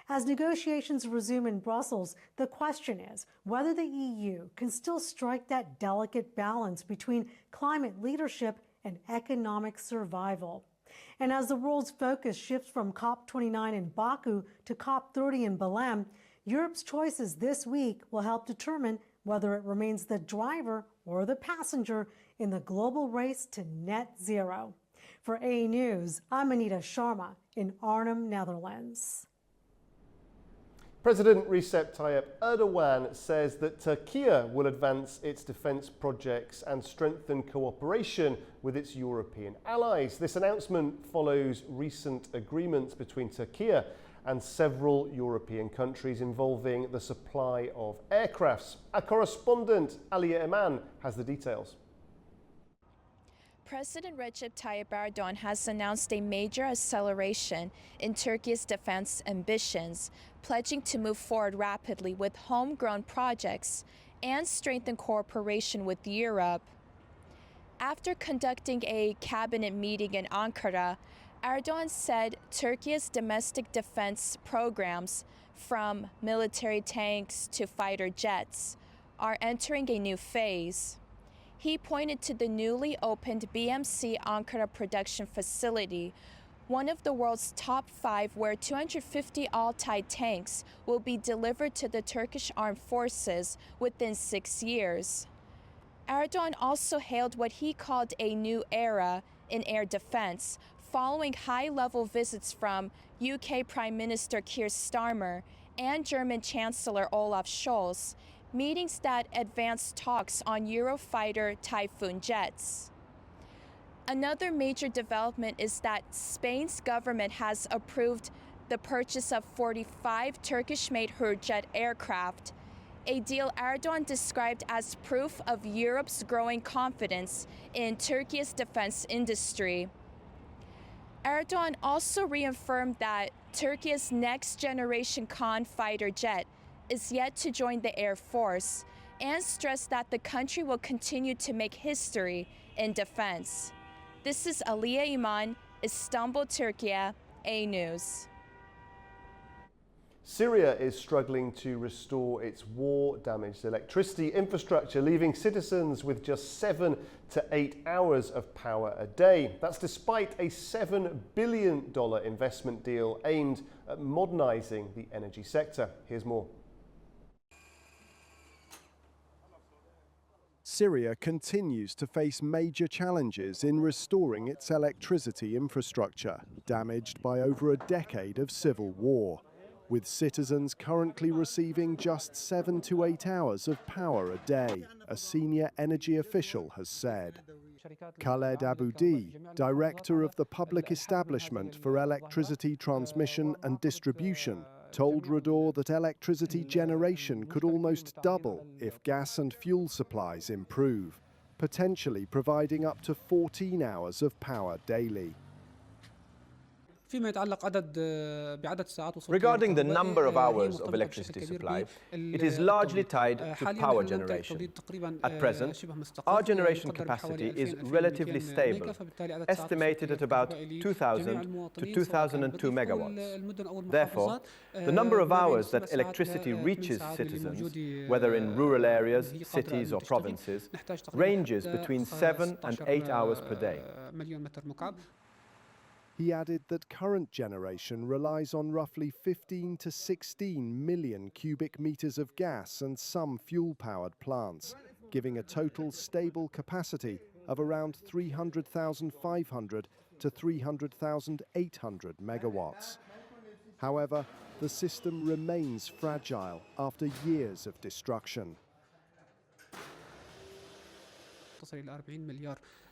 As negotiations resume in Brussels, the question is whether the EU can still strike that delicate balance between climate leadership and economic survival. And as the world's focus shifts from COP29 in Baku to COP30 in Belém, Europe's choices this week will help determine whether it remains the driver or the passenger in the global race to net zero. For A News, I'm Anita Sharma in Arnhem, Netherlands. President Recep Tayyip Erdogan says that Turkey will advance its defence projects and strengthen cooperation with its European allies. This announcement follows recent agreements between Turkey and several European countries involving the supply of aircrafts. Our correspondent Aliya Iman has the details. President Recep Tayyip Erdogan has announced a major acceleration in Turkey's defense ambitions, pledging to move forward rapidly with homegrown projects and strengthen cooperation with Europe. After conducting a cabinet meeting in Ankara, Erdogan said Turkey's domestic defense programs, from military tanks to fighter jets, are entering a new phase. He pointed to the newly opened BMC Ankara production facility, one of the world's top 5, where 250 Altay tanks will be delivered to the Turkish armed forces within 6 years. Erdogan also hailed what he called a new era in air defense, following high-level visits from UK Prime Minister Keir Starmer and German Chancellor Olaf Scholz, meetings that advanced talks on Eurofighter Typhoon jets. Another major development is that Spain's government has approved the purchase of 45 Turkish-made Hurjet aircraft, a deal Erdogan described as proof of Europe's growing confidence in Turkey's defense industry. Erdogan also reaffirmed that Turkey's next-generation Khan fighter jet is yet to join the Air Force, and stressed that the country will continue to make history in defense. This is Aliya Iman Istanbul, Turkey, A News. Syria is struggling to restore its war-damaged electricity infrastructure, leaving citizens with just 7 to 8 hours of power a day. That's despite a $7 billion investment deal aimed at modernising the energy sector. Here's more. Syria continues to face major challenges in restoring its electricity infrastructure, damaged by over a decade of civil war, with citizens currently receiving just 7 to 8 hours of power a day, a senior energy official has said. Khaled Aboudi, director of the Public Establishment for Electricity Transmission and Distribution, told Rador that electricity generation could almost double if gas and fuel supplies improve, potentially providing up to 14 hours of power daily. Regarding the number of hours of electricity supply, it is largely tied to power generation. At present, our generation capacity is relatively stable, estimated at about 2,000 to 2,002 megawatts. Therefore, the number of hours that electricity reaches citizens, whether in rural areas, cities or provinces, ranges between 7 and 8 hours per day. He added that current generation relies on roughly 15 to 16 million cubic meters of gas and some fuel-powered plants, giving a total stable capacity of around 300,500 to 300,800 megawatts. However, the system remains fragile after years of destruction.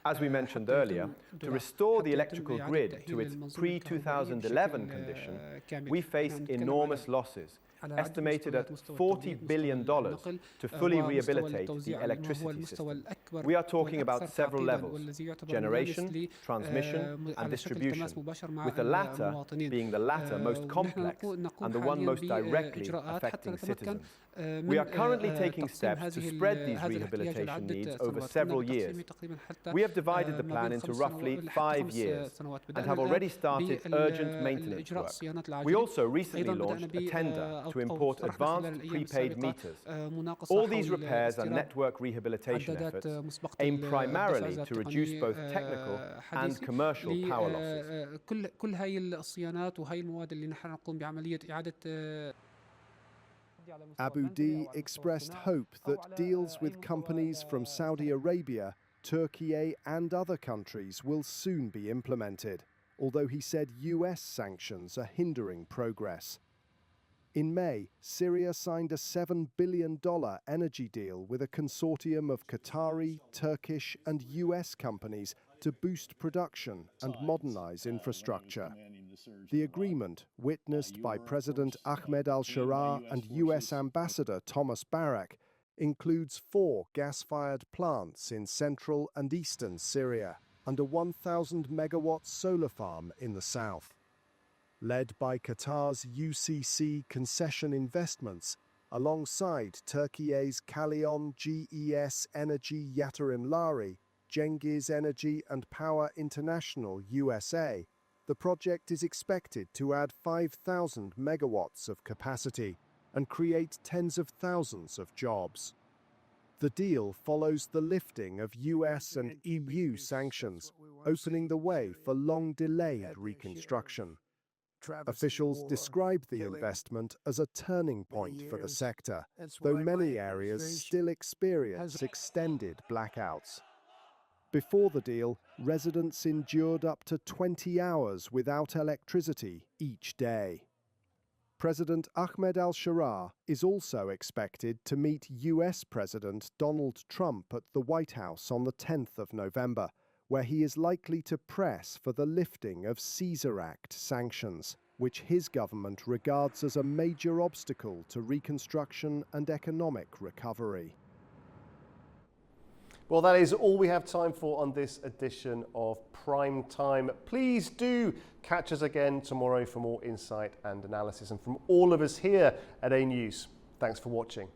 As we mentioned earlier, to restore the electrical grid to its pre-2011 condition, we face enormous losses, estimated at $40 billion to fully rehabilitate the electricity system. We are talking about several levels: generation, transmission and distribution, with the latter being the most complex and the one most directly affecting citizens. We are currently taking steps to spread these rehabilitation needs over several years. We have divided the plan into roughly 5 years and have already started urgent maintenance work. We also recently launched a tender to import advanced prepaid meters. All these repairs and network rehabilitation efforts aim primarily to reduce both technical and commercial power losses. Aboudi expressed hope that deals with companies from Saudi Arabia, Turkey and other countries will soon be implemented, although he said US sanctions are hindering progress. In May, Syria signed a $7 billion energy deal with a consortium of Qatari, Turkish and US companies to boost production and modernize infrastructure. The agreement, witnessed by President Ahmed al-Sharaa and US Ambassador Thomas Barak, includes 4 gas-fired plants in central and eastern Syria and a 1,000 megawatt solar farm in the south. Led by Qatar's UCC Concession Investments, alongside Turkey's Kalyon GES Energy Yatırım Lari, Cengiz Energy and Power International USA, the project is expected to add 5,000 megawatts of capacity and create tens of thousands of jobs. The deal follows the lifting of US and EU sanctions, opening the way for long-delayed reconstruction. Officials described the investment as a turning point for the sector, though many areas still experience extended blackouts. Before the deal, residents endured up to 20 hours without electricity each day. President Ahmed al-Sharaa is also expected to meet US President Donald Trump at the White House on the 10th of November, where he is likely to press for the lifting of Caesar Act sanctions, which his government regards as a major obstacle to reconstruction and economic recovery. Well, that is all we have time for on this edition of Prime Time. Please do catch us again tomorrow for more insight and analysis. And from all of us here at A News, thanks for watching.